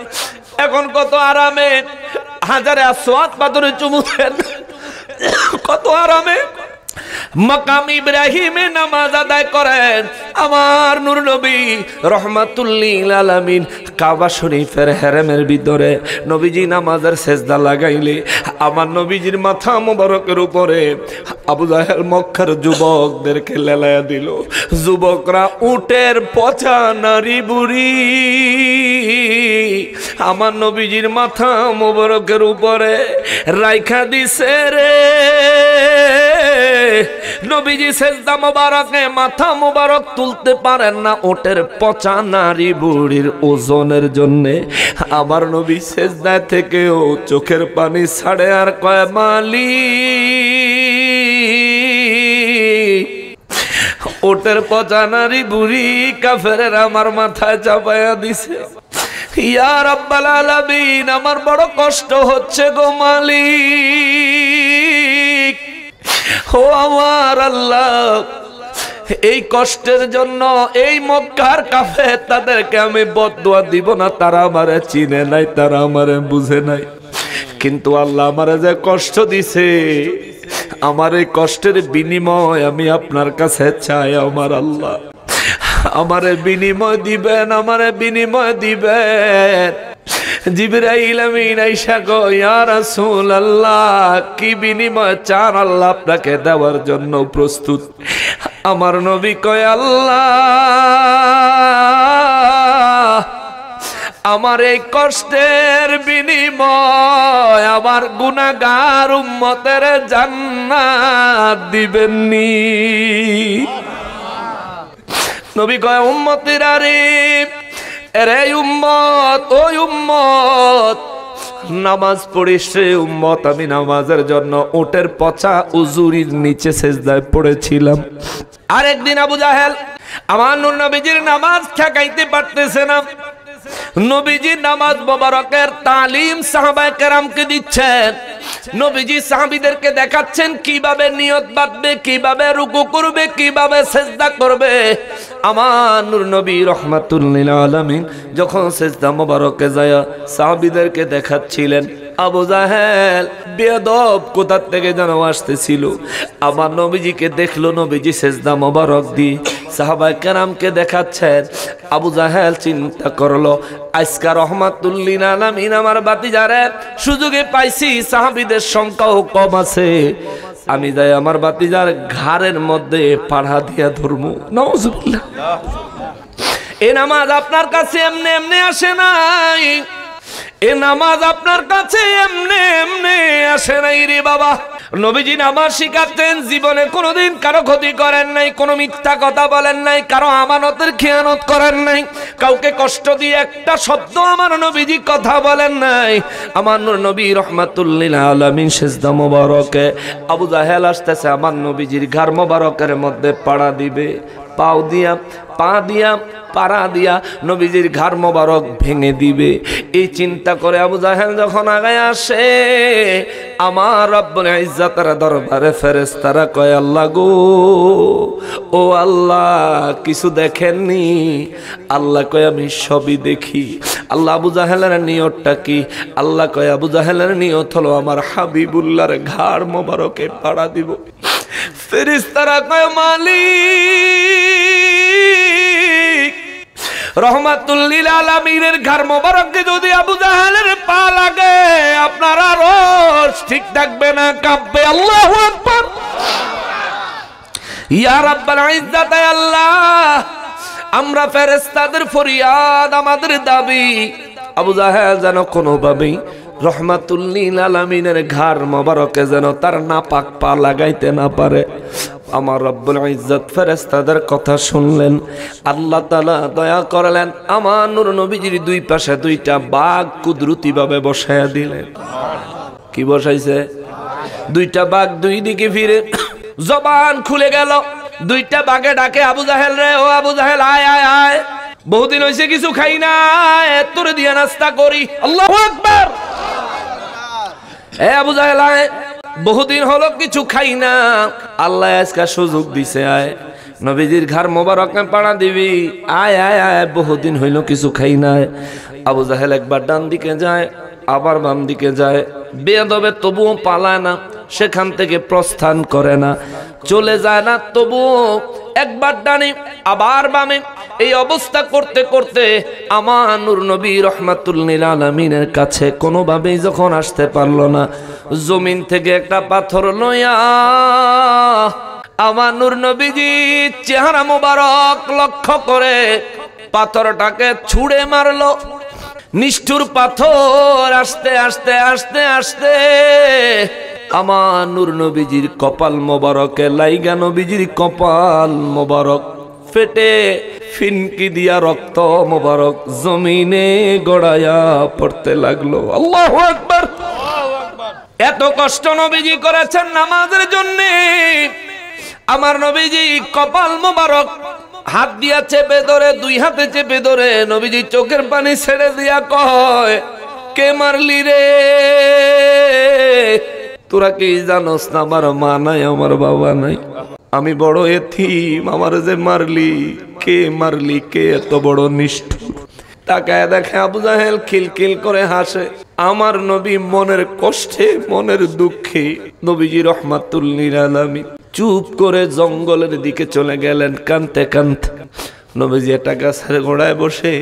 এখন কত আরামে হাজারে আসওয়াদ পাথরে চুমু দেন, কত আরামে মাকাম ইব্রাহিমে নামাজ আদায় করেন। আমার নূর নবী রহমাতুল্লিল আলামিন কাবা শরীফের হেরেমের ভিতরে নবীজি নামাজের সেজদা লাগাইলে আমার নবীজির মাথা মোবারকের উপরে আবু জাহেল মক্কার যুবকদেরকে লেলায়া দিল। যুবকরা উটের পচা নারী বুড়ি আমার নবীজির মাথা মোবারকের উপরে রাইখা দিছে রে। নবীজি সেজদা মোবারকে মাথা মোবারক তুলতে পারেন না উটের পচা নারী বুড়ির ওজনের জন্যে। আমার নবী সেজদা থেকেও চোখের পানি ছাড়ে আর কয় মালিক, উটের পচা নারী বুড়ি কাফেরের আমার মাথায় চাপায়া দিছে। ইয়া রাব্বাল আলামিন, আমার বড় কষ্ট হচ্ছে গো মালিক। ও আমার আল্লাহ, এই কষ্টের জন্য এই মক্কার কাফের তাদেরকে আমি বদদুয়া দিব না, তারা আমারে চিনে নাই, তারা আমারে বুঝে নাই, কিন্তু আল্লাহ আমারে যে কষ্ট দিছে, আমার এই কষ্টের বিনিময় আমি আপনার কাছে চাই। আমার আল্লাহ আমারে বিনিময় দিবেন, আমারে বিনিময় দিবেন। জিবরাইল আমিন আয়েশা গো, ইয়া রাসূলুল্লাহ, কি বিনিময় চান? আল্লাহ আপনাকে দেওয়ার জন্য প্রস্তুত। আমার নবী কয়, আল্লাহ আমার এই কষ্টের বিনিময় আমার গুনাহগার উম্মতের জান্নাত দিবেননি। নবী কয় উম্মতিরা রে, এরে উম্মত, ওই উম্মত নামাজ পড়িস রে উম্মত। আমি নামাজের জন্য উটের পচা উজুরির নিচে সেজদায় পড়েছিলাম। আরেকদিন আবু জাহেল আমার নূর নবীজির নামাজ ঠেকাইতে পারতেছে না। নবীজি নামাজ মোবারকের তালিম সাহাবায়ে কেরামকে দিচ্ছেন। নবীজি সাহাবীদেরকে দেখাচ্ছেন কিভাবে নিয়ত বাঁধবে, কিভাবে রুকু করবে, কিভাবে সিজদা করবে। আমার নূর নবী রাহমাতুল লিল আলামিন যখন সিজদা মোবারকে যায় সাহাবীদেরকে দেখাচ্ছিলেন, আবু জাহেল বেয়াদব কোথা থেকে যেন আসতেছিল। আমার নবীজিকে দেখলো, নবীজি সিজদা মোবারক দিয়ে সাহাবায়ে কেরামকে দেখাচ্ছেন। আবু জাহেল চিন্তা করলো, আজকা রাহমাতুল লিল আলামিন আমার ভাতিজারে সুযোগে পাইছি, সাহাবীদের সংখ্যাও কম আছে, আমি যাই আমার ভাতিজার ঘাড়ের মধ্যে পাড়া দিয়া ধরমু। নাউজুবিল্লাহ। এ নামাজ আপনার কাছে এমনি এমনি আসে নাই, এ নামাজ আপনার কাছে এমনি এমনি আসে নাই রে বাবা। নবীজি নামাজ শিখাতেন, জীবনে কোনোদিন কারো ক্ষতি করেন নাই, কোনো মিথ্যা কথা বলেন নাই, কারো আমানতের খেয়ানত করেন নাই, কাউকে কষ্ট দিয়ে একটা শব্দ আমার নবীজি কথা বলেন নাই। আমার নবী রাহমাতুল লিল আলামিন সিজদা মোবারকে আবু জাহেল আসতেছে, আমার নবীজির ঘাড় মোবারকের মধ্যে পাড়া দিবে, পাও দিয়া পা দিয়া পাড়া দিয়া নবীজির ঘাড় মোবারক ভেঙে দিবে। এই চিন্তা করে আবু জাহেল যখন আগায় আসে, আমার রব্বুল ইজ্জতের দরবারে ফেরেশতারা কয়, আল্লাহ গো, ও আল্লাহ কিছু দেখেননি? আল্লাহ কয় আমি সবই দেখি। আল্লাহ আবু জাহেলের নিয়তটা কি? আল্লাহ কয় আবু জাহেলের নিয়ত হলো আমার হাবিবুল্লাহর ঘাড় মোবারকে পাড়া দিব। ফেরেশতারা কয় মালিক, রহমাতুল লিল আলামিনের ঘাড় মোবারকে যদি আবু জাহেলের পা লাগে আপনার আরশ ঠিক থাকবে না, কাঁপবে। আল্লাহু আকবার। ইয়া রাব্বাল ইজ্জাত, আল্লাহ আমরা ফেরেশতাদের ফরিয়াদ, আমাদের দাবি আবু জাহেল যেন কোনোভাবেই রহমাতুল লিল আলামিনের ঘাড় মোবারকে যেন তার নাপাক পা লাগাইতে না পারে। আমার রব্বুল ইজ্জত ফেরেশতাদের কথা শুনলেন, আল্লাহ তাআলা দয়া করলেন, আমার নূর নবীজির দুই পাশে দুইটা বাঘ কুদরতি ভাবে বসায়া দিলেন। কি বসাইছে? দুইটা বাঘ দুই দিকে ফিরে জবান খুলে গেল। দুইটা বাঘে ডাকে, আবু জাহেল রে, ও আবু জাহেল আয় আয় আয়, বহুদিন হয়েছে কিছু খাই না, তোরে দিয়ে নাস্তা করি। আল্লাহু আকবার। এ আবু জাহেল আয়, বহুদিন হলো কিছু খাই না, আল্লাহ আজকে সুযোগ দিছে, আয় নবীজির ঘাড় মোবারকে পাড়া দিবি, আয় আয় আয়, বহুদিন হইল কিছু খাই না। আবু জাহেল একবার ডান দিকে যায়, আবার বাম দিকে যায়, বেয়াদবে তবুও পালায় না, সেখান থেকে প্রস্থান করে না, চলে যায় না, তবুও একবার ডানে আবার বামে। এই অবস্থা করতে করতে আমার নূর নবী রাহমাতুল লিল আলামিনের কাছে কোনোভাবেই যখন আসতে পারলো না, জমিন থেকে একটা পাথর লইয়া আমার নূর নবীজি চেহারা মোবারক লক্ষ্য করে পাথরটাকে ছুঁড়ে মারলো। নিষ্ঠুর পাথর আস্তে আস্তে আস্তে আস্তে আমার নূর নবীজির কপাল মোবারকে লাইগা নবীজির কপাল মোবারক ফেটে ফিনকি দিয়া রক্ত মোবারক জমিনে গড়াইয়া পড়তে লাগলো। আল্লাহু আকবার। এত কষ্ট নবীজি করেছেন নামাজের জন্য। আমার নবীজি কপাল মোবারক হাত দিয়া চেপে ধরে, দুই হাতে চেপে ধরে নবীজি চোখের পানি ছেড়ে দিয়া কয়, কে মারলি রে? তোরা কি জানোস না আমার মা নাই, আমার বাবা নাই, আমি বড় এতিম, আমার যে মারলি, কে মারলি, কে এত বড় নিষ্ঠুর? তাকায় দেখে আবু জাহেল খিলখিল করে হাসে। আমার নবী মনের কষ্টে, মনের দুঃখে নবীজি রাহমাতুল লিল আলামিন চুপ করে জঙ্গলের দিকে চলে গেলেন কানতে কানতে। নবীজি একটা গাছের গোড়ায় বসে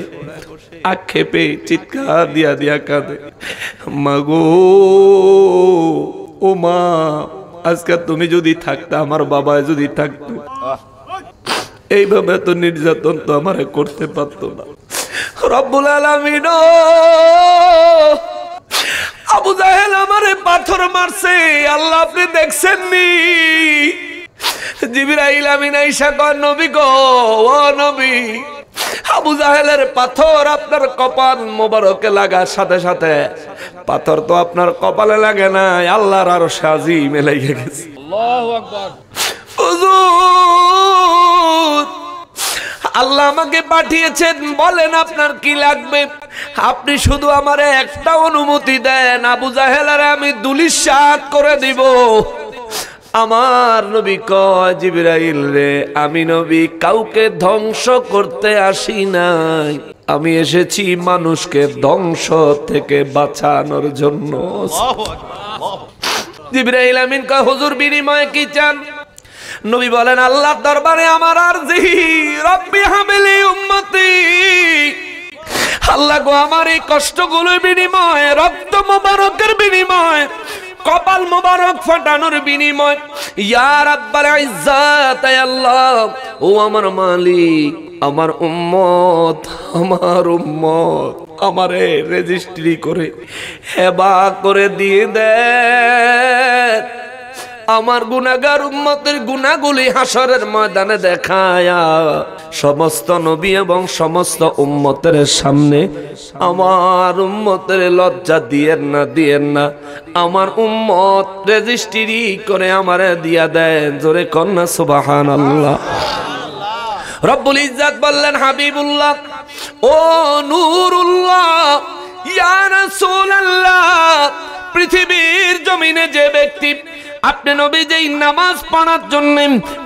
আক্ষেপে চিৎকার দিয়া দিয়া কাঁদে, মাগো, ও মা, আজকে তুমি যদি থাকতা, আমার বাবা যদি থাকতো, এইভাবে তো নির্যাতন তো আমারে করতে পারতো না। রব্বুল আলামিন আবু জাহেল আমারে পাথর মারছে, আল্লাহ আপনি দেখছেন নি? জিবরাইল আমিন আয়েশা কয় নবী গো, ও নবী, আবু জাহেলের পাথর আপনার কপাল মোবারকে লাগার সাথে সাথে পাথর তো আপনার কপালে লাগে না, আল্লাহর আরশে আজিমে লেগে গেছে। আল্লাহু আকবার। হুজুর আল্লাহ আমাকে পাঠিয়েছেন, বলেন আপনার কি লাগবে? আপনি শুধু আমারে একটা অনুমতি দেন, আবু জাহেলের আমি দুলিশাত করে দিব। আমার নবী কয় জিবরাইল রে, আমি নবী কাউকে ধ্বংস করতে আসি নাই, আমি এসেছি মানুষকে ধ্বংস থেকে বাঁচানোর জন্য। জিবরাইল আমিন কয় হুজুর বিনিময়ে কি চান? নবী বলেন আল্লাহর দরবারে আমার আরজি, রব্বি হামিলি উম্মতি, আল্লাহ গো আমার এই কষ্টগুলোর বিনিময়ে, রক্ত মোবারকের বিনিময়ে, কপাল মোবারক ফাটানোর বিনিময়, ইয়া রাব্বাল ইজ্জাত, হে আল্লাহ ও আমার মালিক, আমার উম্মত আমারে রেজিস্ট্রি করে হেবা করে দিয়ে দেন। আমার গুনাহগার উম্মতের গুনাহগুলি হাসরের ময়দানে দেখায়া সমস্ত নবী এবং সমস্ত উম্মতের সামনে আমার উম্মতের লজ্জা দিয়েন না, আমার উম্মত রেজিস্ট্রি করে আমারে দিয়া দেন। জোরে কন্যা সুবহানাল্লাহ। রব্বুল ইজ্জাত বললেন হাবিবুল্লাহ ও নূরুল্লাহ ইয়া রাসূলুল্লাহ, পৃথিবীর জমিনে যে ব্যক্তি আপনি নবী যেই নামাজ পড়ার জন্য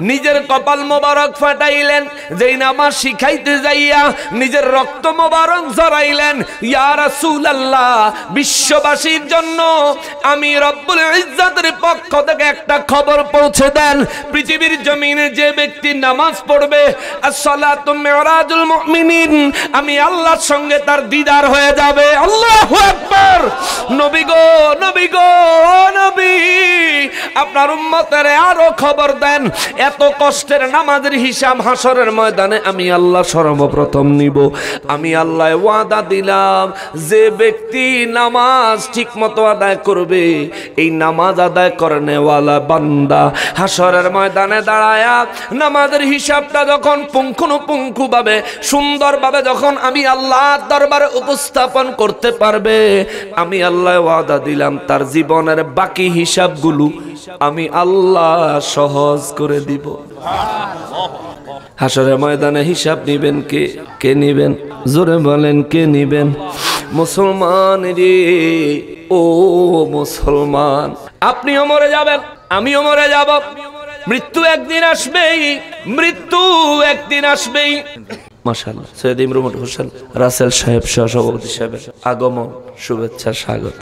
নিজের কপাল মোবারক ফাটাইলেন, যেই নামাজ শিখাইতে যাইয়া নিজের রক্ত মোবারক ঝরাইলেন, ইয়া রাসূলুল্লাহ বিশ্ববাসীর জন্য আমি রব্বুল ইজ্জাতের পক্ষ থেকে একটা খবর পৌঁছে দেন, পৃথিবীর জমিনে যে ব্যক্তি নামাজ পড়বে, as-সালাতু মিরাজুল মুমিনিন, আমি আল্লাহর সঙ্গে তার দিদার হয়ে যাবে। আল্লাহু আকবার। নবী গো নবী, আপনার উম্মতের আরো খবর দেন, এত কষ্টের নামাজের হিসাব হাসরের ময়দানে আমি আল্লাহ সর্বপ্রথম নিব। আমি আল্লাহ ওয়াদা দিলাম, যে ব্যক্তি নামাজ ঠিক মতো আদায় করবে, এই নামাজ আদায় করনেওয়ালা বান্দা হাসরের ময়দানে দাঁড়ায়া নামাজের হিসাবটা যখন পুঙ্খানুপুঙ্খভাবে সুন্দরভাবে যখন আমি আল্লাহর দরবারে উপস্থাপন করতে পারবে, আমি আল্লাহ ওয়াদা দিলাম তার জীবনের বাকি হিসাবগুলো আমি আল্লাহ সহজ করে দিব। হাসরের ময়দানে হিসাব নিবেন কে নিবেন? জোরে বলেন কে নিবেন? মুসলমান রে, ও মুসলমান, আপনিও মরে যাবেন, আমিও মরে যাব, মৃত্যু একদিন আসবেই। মাশাআল্লাহ, সৈয়দ ইমরুল হোসেন রাসেল সাহেব সভাপতি সাহেবের আগমন, শুভেচ্ছা, স্বাগত।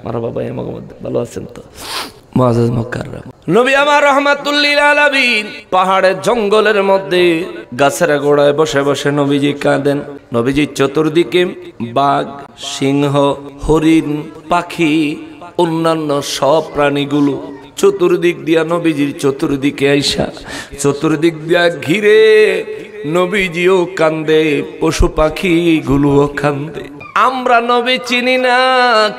মারহাবা ভাই, আমার মধ্যে ভালো আছেন তো? মুআজ্জাজ মুকাররম নবী আমার রাহমাতুল লিল আলামিন পাহাড়ের জঙ্গলের মধ্যে গাছের গোড়ায় বসে বসে নবীজি কাঁদেন। নবীজির চতুর্দিকে বাঘ, সিংহ, হরিণ, পাখি, অন্যান্য সব প্রাণীগুলো চতুর্দিক দিয়া নবীজির চতুর্দিকে আইসা চতুর্দিক দিয়া ঘিরে নবীজিও কান্দে, পশু পাখি গুলোও কান্দে। আমরা নবী চিনি না,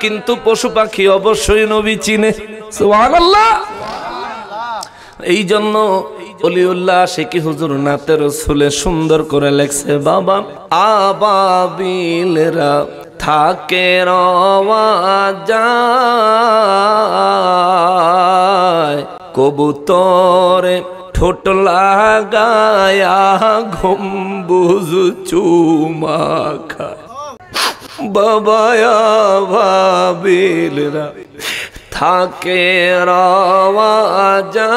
কিন্তু পশু পাখি অবশ্যই নবী চিনে। সুবহানাল্লাহ। এই জন্য অলিউল্লাহ শেখি হুজুর নাতে রসুলে সুন্দর করে লেখছে, বাবা আবাবিলরা থাকে রওয়া যায়, কবুতরে ঠোঁট লাগায়া গম্বুজ চুমা খায়। বাবা আবাবিলরা থাকে রওয়া যায়,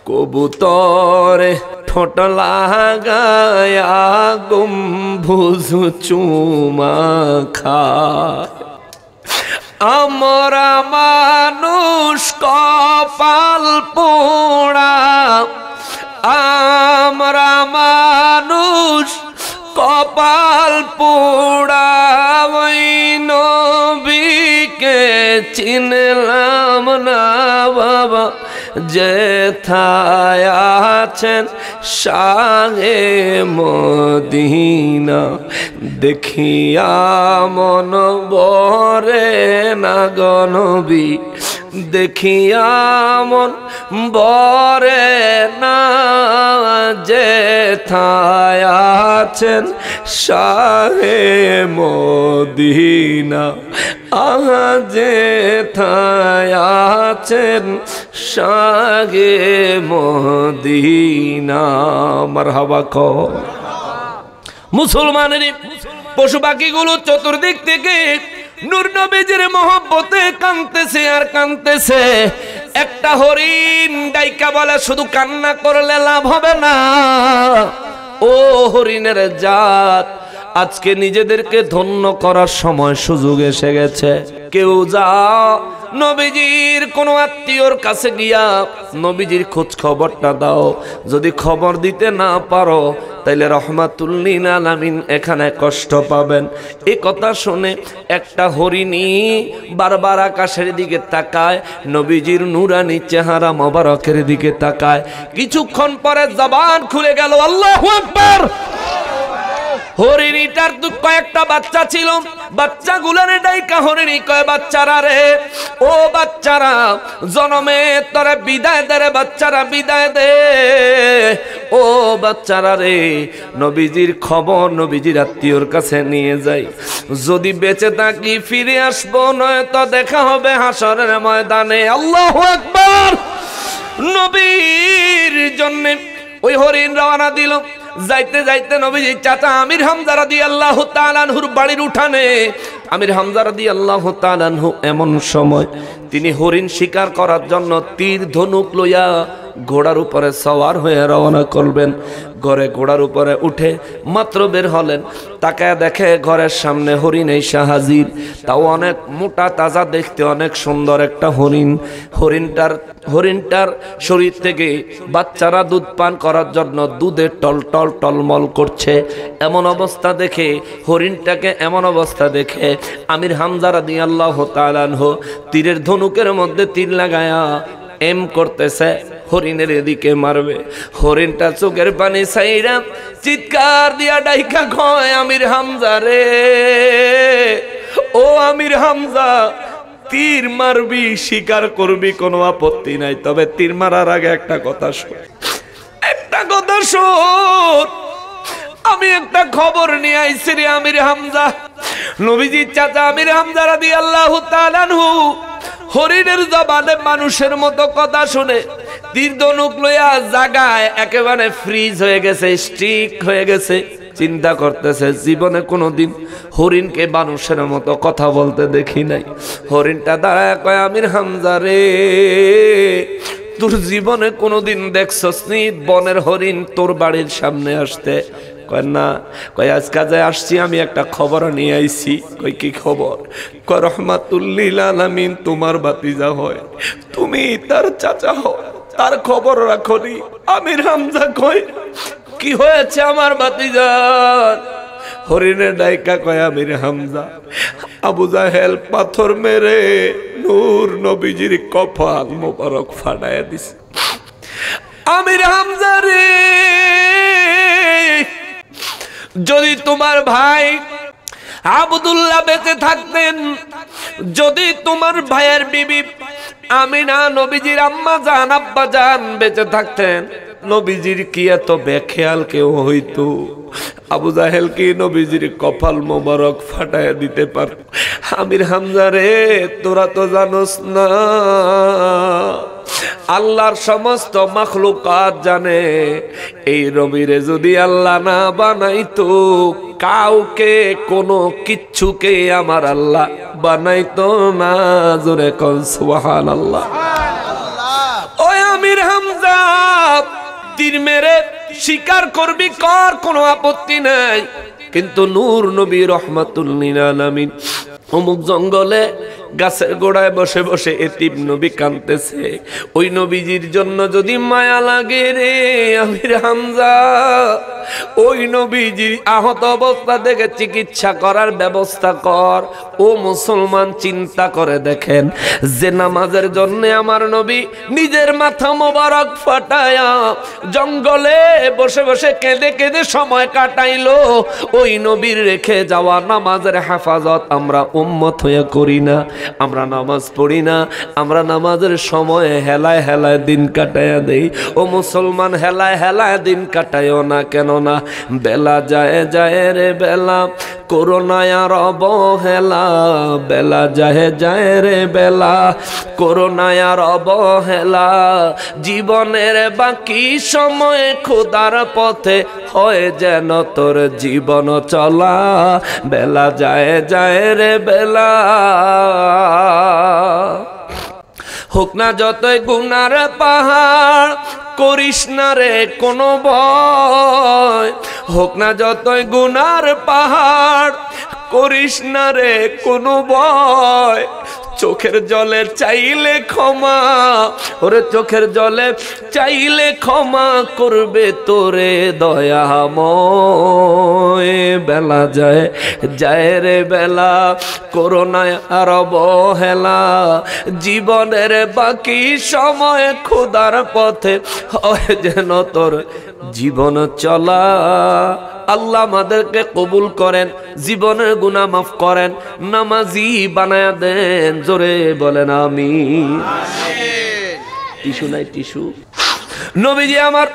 কবুতরে ঠোঁট লাগায়া গম্বুজ চুমা খায়। আমরা মানুষ কপাল পোড়া, আমরা মানুষ কপাল পোড়া, ওই নবীকে চিনলাম না বাবা যেথায় আছেন শাহে মদিনা দেখিয়া মন বরে না গো নবী দেখিয়া মন বরে না যেথায় আছেন শাহে মদিনা যেথায় আছেন শাহে মদিনা মারহাবা কর। মুসলমানের পশু পাখিগুলো চতুর্দিক থেকে নূর নবীজির মহব্বতে কাঁদতেছে আর কাঁদতেছে। একটা হরিণ ডাইকা বলে শুধু কান্না করলে লাভ হবে না, ও হরিণের জাত আজকে নিজেদেরকে ধন্য করার সময় সুযোগ এসে গেছে। কেউ যাও নবীজির কোন আত্মীয়র কাছে গিয়া নবীজির খোঁজ খবরটা দাও। যদি খবর দিতে না পারো তাইলে রহমাতুল লিল আলামিন এখানে কষ্ট পাবেন। এই কথা শুনে একটা হরিণী বারবার আকাশের দিকে তাকায়, নবীজির নূরানী চেহারা মোবারকের দিকে তাকায়। কিছুক্ষণ পরে জবান খুলে গেল, আল্লাহু আকবার। হরিণীটার তো কয়েকটা বাচ্চা ছিল, বাচ্চাগুলার ডাইকা হরিণী কয়, বাচ্চারা রে, ও বাচ্চারা, জনমে তোরে বিদায় দে রে বাচ্চারা, বিদায় দে। ও বাচ্চারা রে, নবীজির খবর নবীজির আত্মীয়র কাছে নিয়ে যাই। যদি বেঁচে থাকি ফিরে আসবো, নয়তো দেখা হবে হাসরের ময়দানে। আল্লাহু আকবার। নবীর জন্য ওই হরিণ রওনা দিল। যাইতে যাইতে নবীজির চাচা আমির হামজা রাদিয়াল্লাহু তাআলা আনহুর বাড়ির উঠানে আমির হামজা রাদিয়াল্লাহু তাআলা আনহু এমন সময় তিনি হরিণ শিকার করার জন্য তীর ধনুক লইয়া ঘোড়ার উপরে সওয়ার হয়ে রওনা করবেন। ঘরে ঘোড়ার উপরে উঠে মাত্র বের হলেন, তাকায় দেখে ঘরের সামনে হরিণ এসে হাজির। তাও অনেক মোটা তাজা, দেখতে অনেক সুন্দর একটা হরিণ। হরিণটার শরীর থেকে বাচ্চারা দুধ পান করার জন্য দুধে টলটল টলমল করছে। এমন অবস্থা দেখে হরিণটাকে এমন অবস্থা দেখে আমির হামজা রাদিয়াল্লাহু তাআলা আনহু তীরের ধনুকের মধ্যে তীর লাগায়া এম করতেছে, হরিণের এদিকে মারবে। হরিণটা চোখের পানি ছাইরা চিৎকার দিয়া ডাইকা কয়, আমির হামজা রে, ও আমির হামজা, তীর মারবি, শিকার করবি, কোনো আপত্তি নাই, তবে তীর মারার আগে একটা কথা শোন, একটা কথা শোন। আমি একটা খবর নিয়ে আইছি রে আমির হামজা। নবীজির চাচা আমির হামজা রাদিয়াল্লাহু তাআলা আনহু হরিণের জবানে মানুষের মতো কথা শুনে তীর ধনুক লইয়া জাগায় একেবারে ফ্রিজ হয়ে গেছে, স্টিক হয়ে গেছে। চিন্তা করতেছে, জীবনে কোনোদিন হরিণকে মানুষের মতো কথা বলতে দেখি নাই। হরিণটা দাঁড়ায় কয়, আমির হামজা রে, তোর জীবনে কোনোদিন দেখছস নি বনের হরিণ তোর বাড়ির সামনে আসতে? কয় না। কয় আজ কাজে আসছি, আমি একটা খবর নিয়ে আইছি। কই কি খবর? কয় রহমাতুল লিল আলামিন তোমার ভাতিজা হয়, তুমি তার চাচা হও, তার খবর রাখনি। আমির হামজা কয়, কি হয়েছে আমার ভাতিজার? হরিণের ডাইকা কয়, আমির হামজা, আবু জাহেল পাথর মেরে নূর নবীজির কপাল মোবারক ফাটাইয়া দিছে। আমির হামজা রে, যদি তোমার ভাই আব্দুল্লাহ বেঁচে থাকতেন, যদি তোমার ভাইয়ের বিবি আমিনা নবীজির আম্মা জান আব্বা জান বেঁচে থাকতেন, নবীজির কি এত বেখেয়াল কেউ হইতো? আবু জাহেল কি নবীজির কপাল মোবারক ফাটায় দিতে পারত? আমির হামজা রে, তোরা তো জানোস না, আল্লাহর সমস্ত মাখলুকাত জানে এই রবিরে যদি আল্লাহ না বানাইতো, কাউকে কোনো কিচ্ছুকে আমার আল্লাহ বানাইতো না। জোরে কল সুবহানাল্লাহ। ওই আমির হামজা, তীর মেরে শিকার করবি কর, কোনো আপত্তি নাই, কিন্তু নূর নবী রহমাতুল লিল আলামিন অমুক জঙ্গলে গাছের গোড়ায় বসে বসে এতিম নবী কাঁদতেছে। ওই নবীজির জন্য যদি মায়া লাগে রে আমির হামজা, ওই নবীজির আহত অবস্থা দেখে চিকিৎসা করার ব্যবস্থা কর। ও মুসলমান, চিন্তা করে দেখেন যে নামাজের জন্য আমার নবী নিজের মাথা মোবারক ফাটায়া জঙ্গলে বসে বসে কেঁদে কেঁদে সময় কাটাইলো, ওই নবীর রেখে যাওয়া নামাজের হেফাজত আমরা উম্মত হয়ে করি না। আমরা নামাজ পড়ি না, আমরা নামাজের সময় হেলায় হেলায় দিন কাটাইয়া দেই। ও মুসলমান, হেলায় হেলায় দিন কাটাইও না, কেন না বেলা যায় যায় রে বেলা, করোনায় আর অবহেলা, বেলা যায় যায় রে বেলা, করোনায় আর অবহেলা, জীবনের বাকি সময় খোদার পথে হয় যেন তোর জীবন চলা, বেলা যায় যায় রে বেলা। হোক না যতই গুনার পাহাড়, করিস না রে কোনো ভয়, হোক না যতই গুনার পাহাড়, করিস না রে কোনো ভয়, চোখের জলে চাইলে ক্ষমা, ওরে চোখের জলে চাইলে ক্ষমা করবে তোরে দয়াময়, বেলা যায় যায় রে বেলা, করোনায় আর অবহেলা, জীবনের বাকি সময় খোদার পথে হয় যেন তোর জীবন চলা। আল্লাহ আমাদেরকে কবুল করেন, জীবনের গুনাহ মাফ করেন, নামাজি বানায়া দেন, জোরে বলেন আমিন। টিস্যু নাই, টিস্যু। নবীজি আমার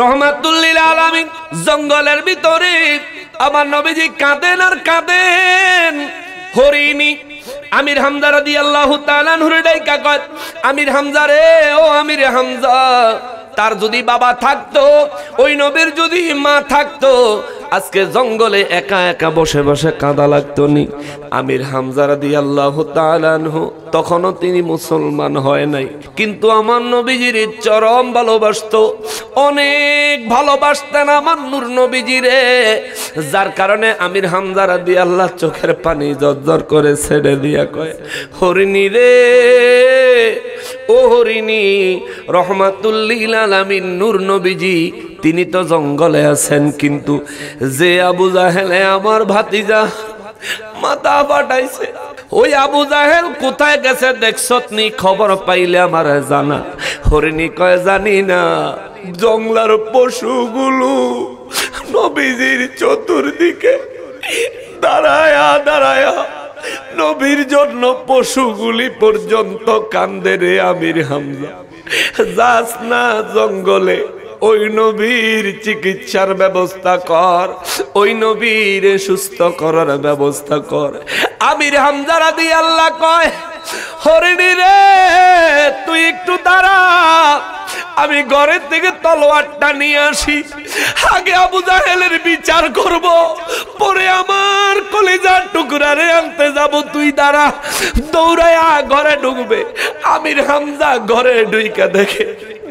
রহমাতুল লিল আলামিন জঙ্গলের ভিতরে আমার নবীজি কাঁদেন আর কাঁদেন। হরিণী আমির হামজা রাদিয়াল্লাহু তাআলা আনহুর ডাইকা কয়, আমির হামজা রে, ও আমির হামজা, তার যদি বাবা থাকতো, ওই নবীর যদি মা থাকতো, আজকে জঙ্গলে একা একা বসে বসে কাঁদা লাগতো নি। আমির হামজা রাদিয়াল্লাহু তাআলা আনহু তখনও তিনি মুসলমান হয় নাই, কিন্তু আমার নবীজির চরম ভালোবাসতো, অনেক ভালোবাসতেন আমার নূর নবীজিরে, যার কারণে আমির হামজা রাদিয়াল্লাহু চোখের পানি জর্জর করে ছেড়ে দিয়া কয়, হরিণী রে, ও হরিণী, রহমাতুল লিল আলামিন নূর নবীজি তিনি তো জঙ্গলে আছেন, কিন্তু যে আবু জাহেলে আমার ভাতিজা মাথা ফাটাইছে, ওই আবু জাহেল কোথায় গেছে দেখছত নি? খবর পাইলে আমার জানা। হরিণী কয়, জানি না, জঙ্গলার পশুগুলো নবীজির চতুর্দিকে দাঁড়ায়া দাঁড়ায়া নবীর জন্য পশুগুলি পর্যন্ত কান্দে রে আমির হামজা, যাস না জঙ্গলে, ওই নবীর চিকিৎসার ব্যবস্থা কর, ওই নবীর সুস্থ করার ব্যবস্থা কর। আমির হামজা রাদিয়াল্লাহু কয়, হরিণী রে, তুই একটু দাঁড়া, আমি ঘরের থেকে তলোয়ারটা নিয়ে আসি, আগে আবু জাহেলের বিচার করব, পরে আমার কলিজার টুকরা রে আনতে যাব, তুই দাঁড়া। দৌড়ায়া ঘরে ঢুকবে, আমির হামজা ঘরে ঢুইকা দেখে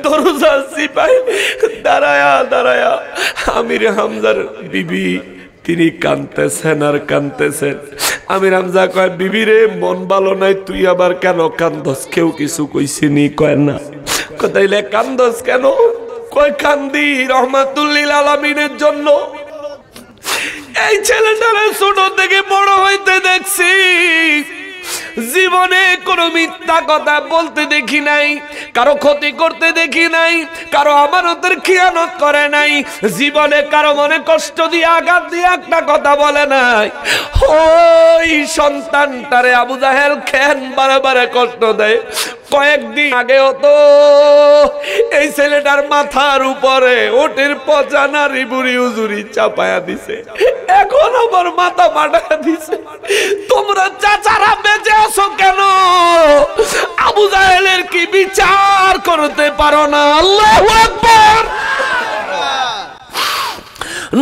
দরজা চিপাই দাঁড়ায়া দাঁড়ায়া আমির হামজার বিবি তিনি কাঁদতেছেন আর কাঁদতেছেন। আমির হামজা কয়, বিবি রে, মন ভালো নাই, তুই আবার কেন কান্দস? কেউ কিছু কইছিনি? কয় না। তাইলে কান্দস কেন? কয়, কান্দি রহমাতুল লিল আলামিনের জন্য। এই ছেলেটারে ছোট থেকে বড় হইতে দেখছি, জীবনে কোনো মিথ্যা কথা বলতে দেখি নাই, কারো ক্ষতি করতে দেখি নাই, কারো আমানতের খিয়ানত করে নাই, জীবনে কারো মনে কষ্ট দিয়ে আঘাত দিয়ে একটা কথা বলে নাই। ওই সন্তানটারে আবু জাহেল কেন বারে বারে কষ্ট দেয়? কয়েকদিন আগেও তো এই ছেলেটার মাথার উপরে ওটের পচা নারী বুড়ি উজুরি চাপায়া দিছে, এখন আমার মাথা মাটায়া দিছে। তোমরা চাচারা বেঁচে আছো কেন? আবু জাহেলের কি বিচার করতে পারো না? আল্লাহু আকবার।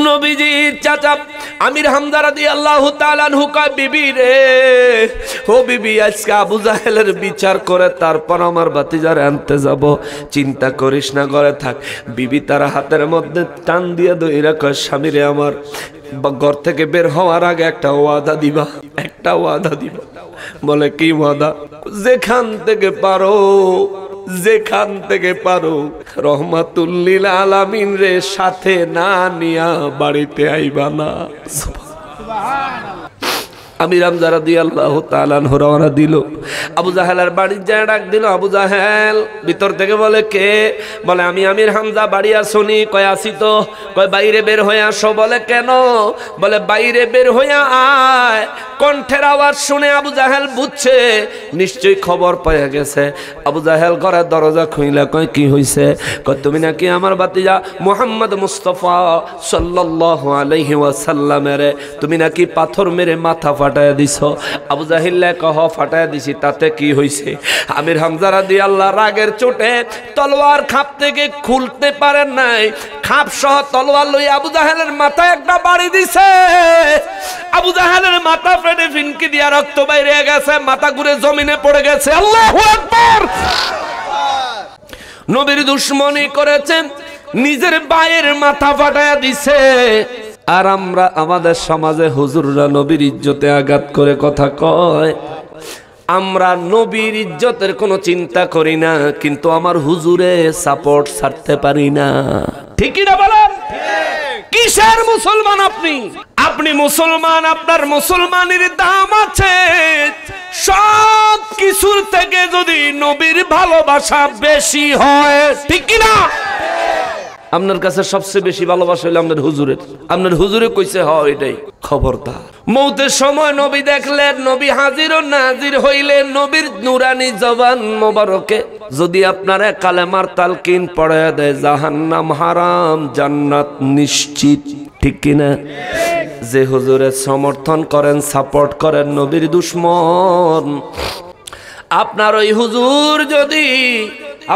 নবীজির চাচা আমির হামজা রাদিয়াল্লাহু তাআলা আনহু কয়, বিবি রে, ও বিবি আজকে আবু জাহেলের বিচার করে তারপর আমার ভাতিজার আনতে যাব, চিন্তা করিস না, ঘরে থাক। বিবি তার হাতের মধ্যে টান দিয়ে দইরা কয়, স্বামীরে আমার ঘর থেকে বের হওয়ার আগে একটা ওয়াদা দিবা, একটা ওয়াদা দিবা। বলে কি ওয়াদা? যেখান থেকে পারো, যেখান থেকে পারো রহমাতুল লিল আলামিন রে সাথে না নিয়া বাড়িতে আইবা না। আমির হামজা রাদিয়াল্লাহু তাআলা আনহু রওনা দিল। আবু জাহেলের বাড়ি যায় ডাক দিল। আবু জাহেল ভিতর থেকে বলে কে? বলে আমি আমির হামজা, বাড়ি আসুনি? কয় আসি তো। কয় বাইরে বের হয়ে আসো। বলে কেন? বলে বাইরে বের হয়ে আয়। কণ্ঠের আওয়াজ শুনে আবু জাহেল বুঝছে নিশ্চয়ই খবর পেয়ে গেছে। আবু জাহেল ঘরের দরজা খুইলা কয় কি হইছে? কয় তুমি নাকি আমার ভাতিজা মুহাম্মদ মুস্তাফা সাল্লাল্লাহু আলাইহি ওয়াসাল্লামের তুমি নাকি পাথর মেরে মাথা ফাটায় দিছ। আবু জাহিল কহ ফাটায় দিছি, তাতে কি হইছে? আমির হামজা রাদিয়াল্লাহু রাগের চোটে তলোয়ার খাপ থেকে খুলতে পারেন নাই, খাপ সহ তলোয়ার লই আবু জাহেলের মাথায় একটা বাড়ি দিছে। আবু জাহেলের মাথা ফেটে ফিনকি দিয়া রক্ত বাইরে গেছে, মাথা ঘুরে জমিনে পড়ে গেছে। আল্লাহু আকবার! নবীর দুশমনি করেছেন, নিজের ভাইয়ের মাথা ফাটায়া দিছে। আর আমরা আমাদের সমাজে হুজুররা নবীর ইজ্জতে আঘাত করে কথা কয়। আমরা নবীর ইজ্জতের কোনো চিন্তা করি না, কিন্তু আমার হুজুরে সাপোর্ট ছাড়তে পারি না। ঠিকই না বলেন? কিসের মুসলমান আপনি? আপনি মুসলমান, আপনার মুসলমানের দাম আছে। সব কিছুর থেকে যদি নবীর ভালোবাসা বেশি হয়, ঠিক কি না? আপনার কাছে সবচেয়ে বেশি ভালোবাসা হইলো আপনার হুজুরের। আপনার হুজুরে কইছে হয় এটাই। খবরদার, মৌতের সময় নবী দেখলেন, নবী হাজির ও নাজির হইলেন নবীর নুরানি জবান মোবারকে যদি আপনারা কালেমার তালকিন পড়ে দেয়, জাহান্নাম হারাম, জান্নাত নিশ্চিত। ঠিক কিনা? যে হুজুরের সমর্থন করেন, সাপোর্ট করেন নবীর দুশমন। আপনার ওই হুজুর যদি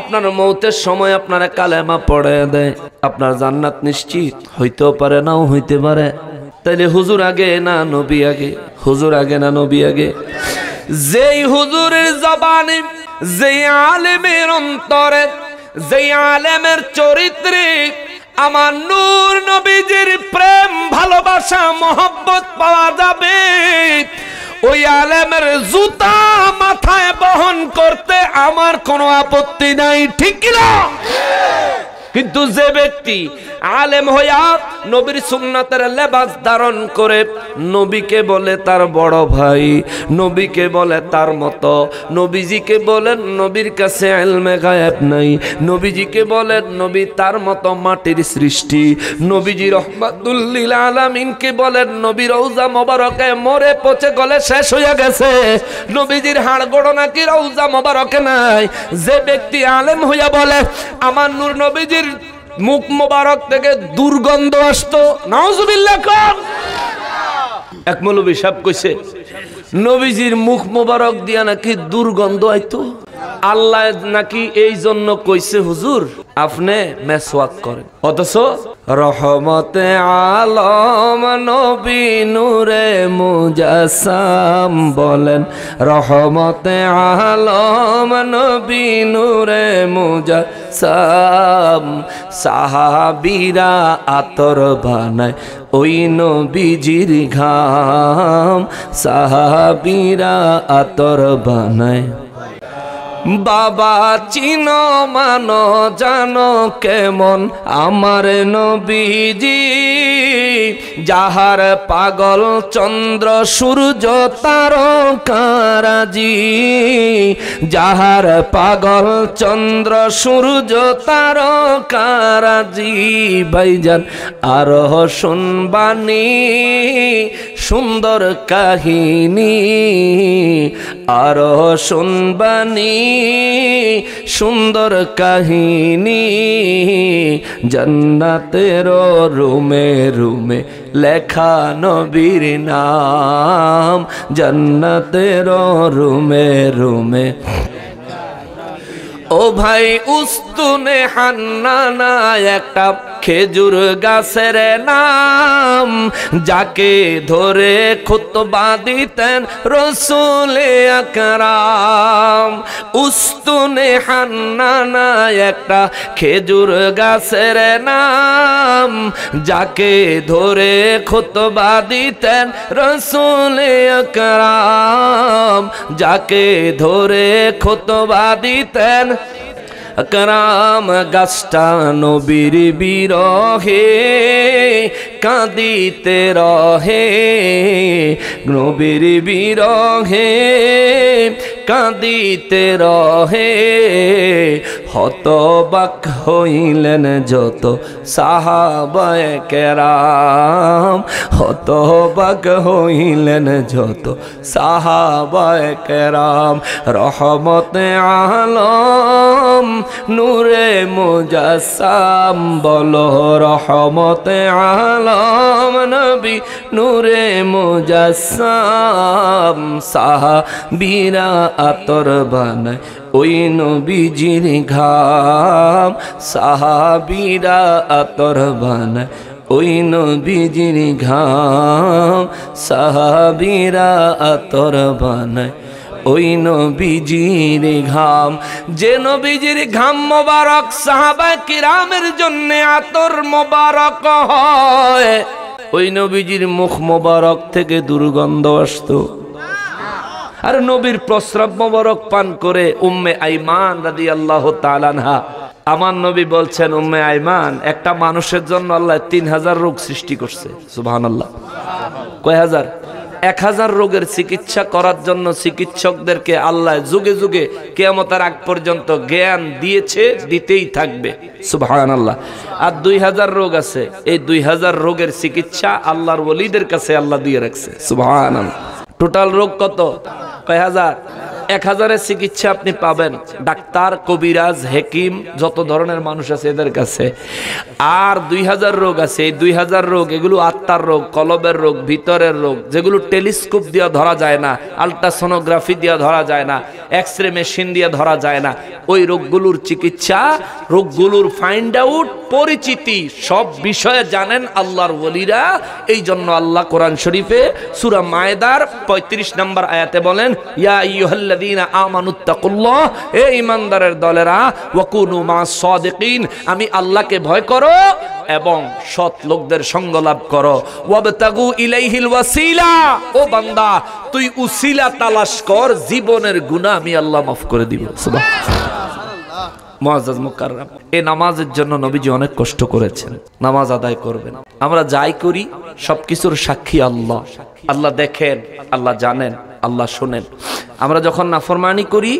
আপনার মৌতের সময় আপনারা কালেমা পড়ে দেয়, আপনার জান্নাত নিশ্চিত। হইতেও পারে, নাও হইতে পারে। তাইলে হুজুর আগে না নবী আগে? হুজুর আগে না নবী আগে? যেই হুজুরের জবানে, যেই আলেমের অন্তরে, যেই আলেমের চরিত্রে আমার নূর নবীজির প্রেম, ভালোবাসা, মহব্বত পাওয়া যাবে, ওই আলেমের জুতা মাথায় বহন করতে আমার কোনো আপত্তি নাই। ঠিক কি না? কিন্তু যে ব্যক্তি আলেম হইয়া নবীর সুন্নাতের লেবাস ধারণ করে নবীকে বলে তার বড় ভাই, নবীকে বলে তার মতো, নবীজিকে বলেন নবীর কাছে ইলমে গায়েব নাই, নবীজিকে বলেন নবী তার মতো মাটির সৃষ্টি, নবীজি রহমাতুল লিল আলামিনকে বলেন নবী রওজা মোবারকে মরে পচে গলে শেষ হয়ে গেছে, নবীজির হাড় গোড় নাকি রওজা মোবারকে নাই। যে ব্যক্তি আলেম হইয়া বলে আমার নূর নবীজির মুখ মোবারক থেকে দুর্গন্ধ আসতো, নাউজুবিল্লাহ কোন এক মৌলবী সাহেব কইছে নবীজির মুখ মোবারক দিয়া নাকি দুর্গন্ধ আইতো। আল্লাহ নাকি এই জন্য কইছে হুজুর আপনি মেসওয়াক করেন, অথচ রহমতে আলম নবী নূরে মুজাসসাম বলেন, রহমতে আলম নবী নূরে মুজাসসাম, সাহাবীরা আতর বানায় ওই নবীজির ঘাম, সাহাবীরা আতর বানায়। বাবা চিনো মানো জানো কেমন আমার নবীজি, যাহার পাগল চন্দ্র সূর্য তারকারাজি, যাহার পাগল চন্দ্র সূর্য তারকারাজি। ভাইজান আরো শুনবানি সুন্দর কাহিনী, আরো শুনবানি সুন্দর কাহিনী, জান্নাতের রুমে রুমে লেখা নবীর নাম, জান্নাতের রুমে রুমে। ও ভাই উস্তুনে হান্নানা একটা খেজুর গাছের নাম, যাকে ধরে খুতবা দিতেন রসুলে আকরাম। উস্তুনে হান্নানা একটা খেজুর গাছের নাম, যাকে ধরে খুতবা দিতেন রসুলে আকরাম, যাকে ধরে খুতবা দিতেন আকরাম। গাছটা নবীর বিরহে কাঁদিতে রহে, নবীর বিরহে কাঁদিতে রহে। হতবাক হইলেন যত সাহাবায়ে কেরাম, হতবাক হইলেন যত সাহাবায়ে কেরাম। রহমতে আলম নূরে মুজাসসাম, বলো রহমতে আলম নবী নূরে মুজাসসাম। সাহাবীরা আতর বানায় ওই নবীজির ঘাম, সাহাবীরা আতর বানায় ওই নবীজির ঘাম, সাহাবীরা আতর বানায় ওই নবীজির ঘাম। যে নবীজির ঘাম মোবারক সাহাবায়ে কিরামের জন্য আতর মোবারক হয়, ওই নবীজির মুখ মোবারক থেকে দুর্গন্ধ আসতো। আর নবীর প্রস্রাব মোবারক পান করে উম্মে আইমান রাদিয়াল্লাহু তাআলা আনহা, আমার নবী বলছেন, উম্মে আইমান, একটা মানুষের জন্য আল্লাহ 3000 রোগ সৃষ্টি করছে। সুবহানাল্লাহ। কয় হাজার? 1000 রোগের চিকিৎসা করার জন্য চিকিৎসকদেরকে আল্লাহ যুগে যুগে কিয়ামতের আগ পর্যন্ত জ্ঞান দিয়েছে, দিতেই থাকবে। সুবহানাল্লাহ। আর 2000 রোগ আছে, এই 2000 রোগের চিকিৎসা আল্লাহর ওলিদের কাছে আল্লাহ দিয়ে রাখছে। সুবহানাল্লাহ। টোটাল রোগ কত? কয় হাজার? 1000-এর চিকিৎসা আপনি পাবেন ডাক্তার, কবিরাজ, হেকিম, যত ধরনের মানুষ আছে এদের কাছে। আর 2000 রোগ আছে। এই 2000 রোগ, এগুলো আত্মার রোগ, কলবের রোগ, ভিতরের রোগ, যেগুলো টেলিস্কোপ দিয়ে ধরা যায় না, আল্ট্রাসোনোগ্রাফি দিয়ে ধরা যায় না, এক্সরে মেশিন দিয়ে ধরা যায় না। ওই রোগগুলোর চিকিৎসা, রোগগুলোর ফাইন্ড আউট, পরিচিতি, সব বিষয়ে জানেন আল্লাহর ওলিরা। এই জন্য আল্লাহ কোরআন শরীফে সূরা মায়েদার 35 নম্বর আয়াতে বলেন, ইয়া আইয়ুহাল্লাযীনা আমানুত্তাকুল্লাহ, হে ঈমানদারের দলেরা, ওয়াকুনু মা'আস সাদিকিন, আমি আল্লাহকে ভয় করো এবং সৎ লোকদের সঙ্গ লাভ করো। ওয়াবতাগু ইলাইহিল ওয়াসিলা, ও বান্দা তুই উসিলা তালাশ কর, জীবনের গুনাহ আমি আল্লাহ মাফ করে দিব। সুবহানাল্লাহ। মুআজ্জাজ মুকাররম, এই নামাজের জন্য নবীজি অনেক কষ্ট করেছেন। নামাজ আদায় করবেন। আমরা যাই করি সবকিছুর সাক্ষী আল্লাহ। আল্লাহ দেখেন, আল্লাহ জানেন, আল্লাহ শোনেন। আমরা যখন নাফরমানি করি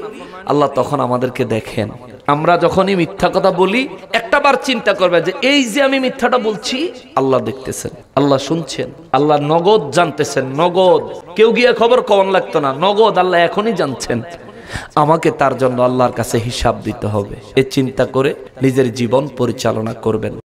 আল্লাহ তখন আমাদেরকে দেখেন। আমরা যখনই মিথ্যা কথা বলি একটাবার চিন্তা করবে যে এই যে আমি মিথ্যাটা বলছি, আল্লাহ দেখতেছেন, আল্লাহ শুনছেন, আল্লাহ নগদ জানতেছেন। নগদ, কেউ গিয়ে খবর কম লাগতো না, নগদ আল্লাহ এখনই জানছেন। আমাকে তার জন্য আল্লাহর কাছে হিসাব দিতে হবে। এ চিন্তা করে নিজের জীবন পরিচালনা করবেন।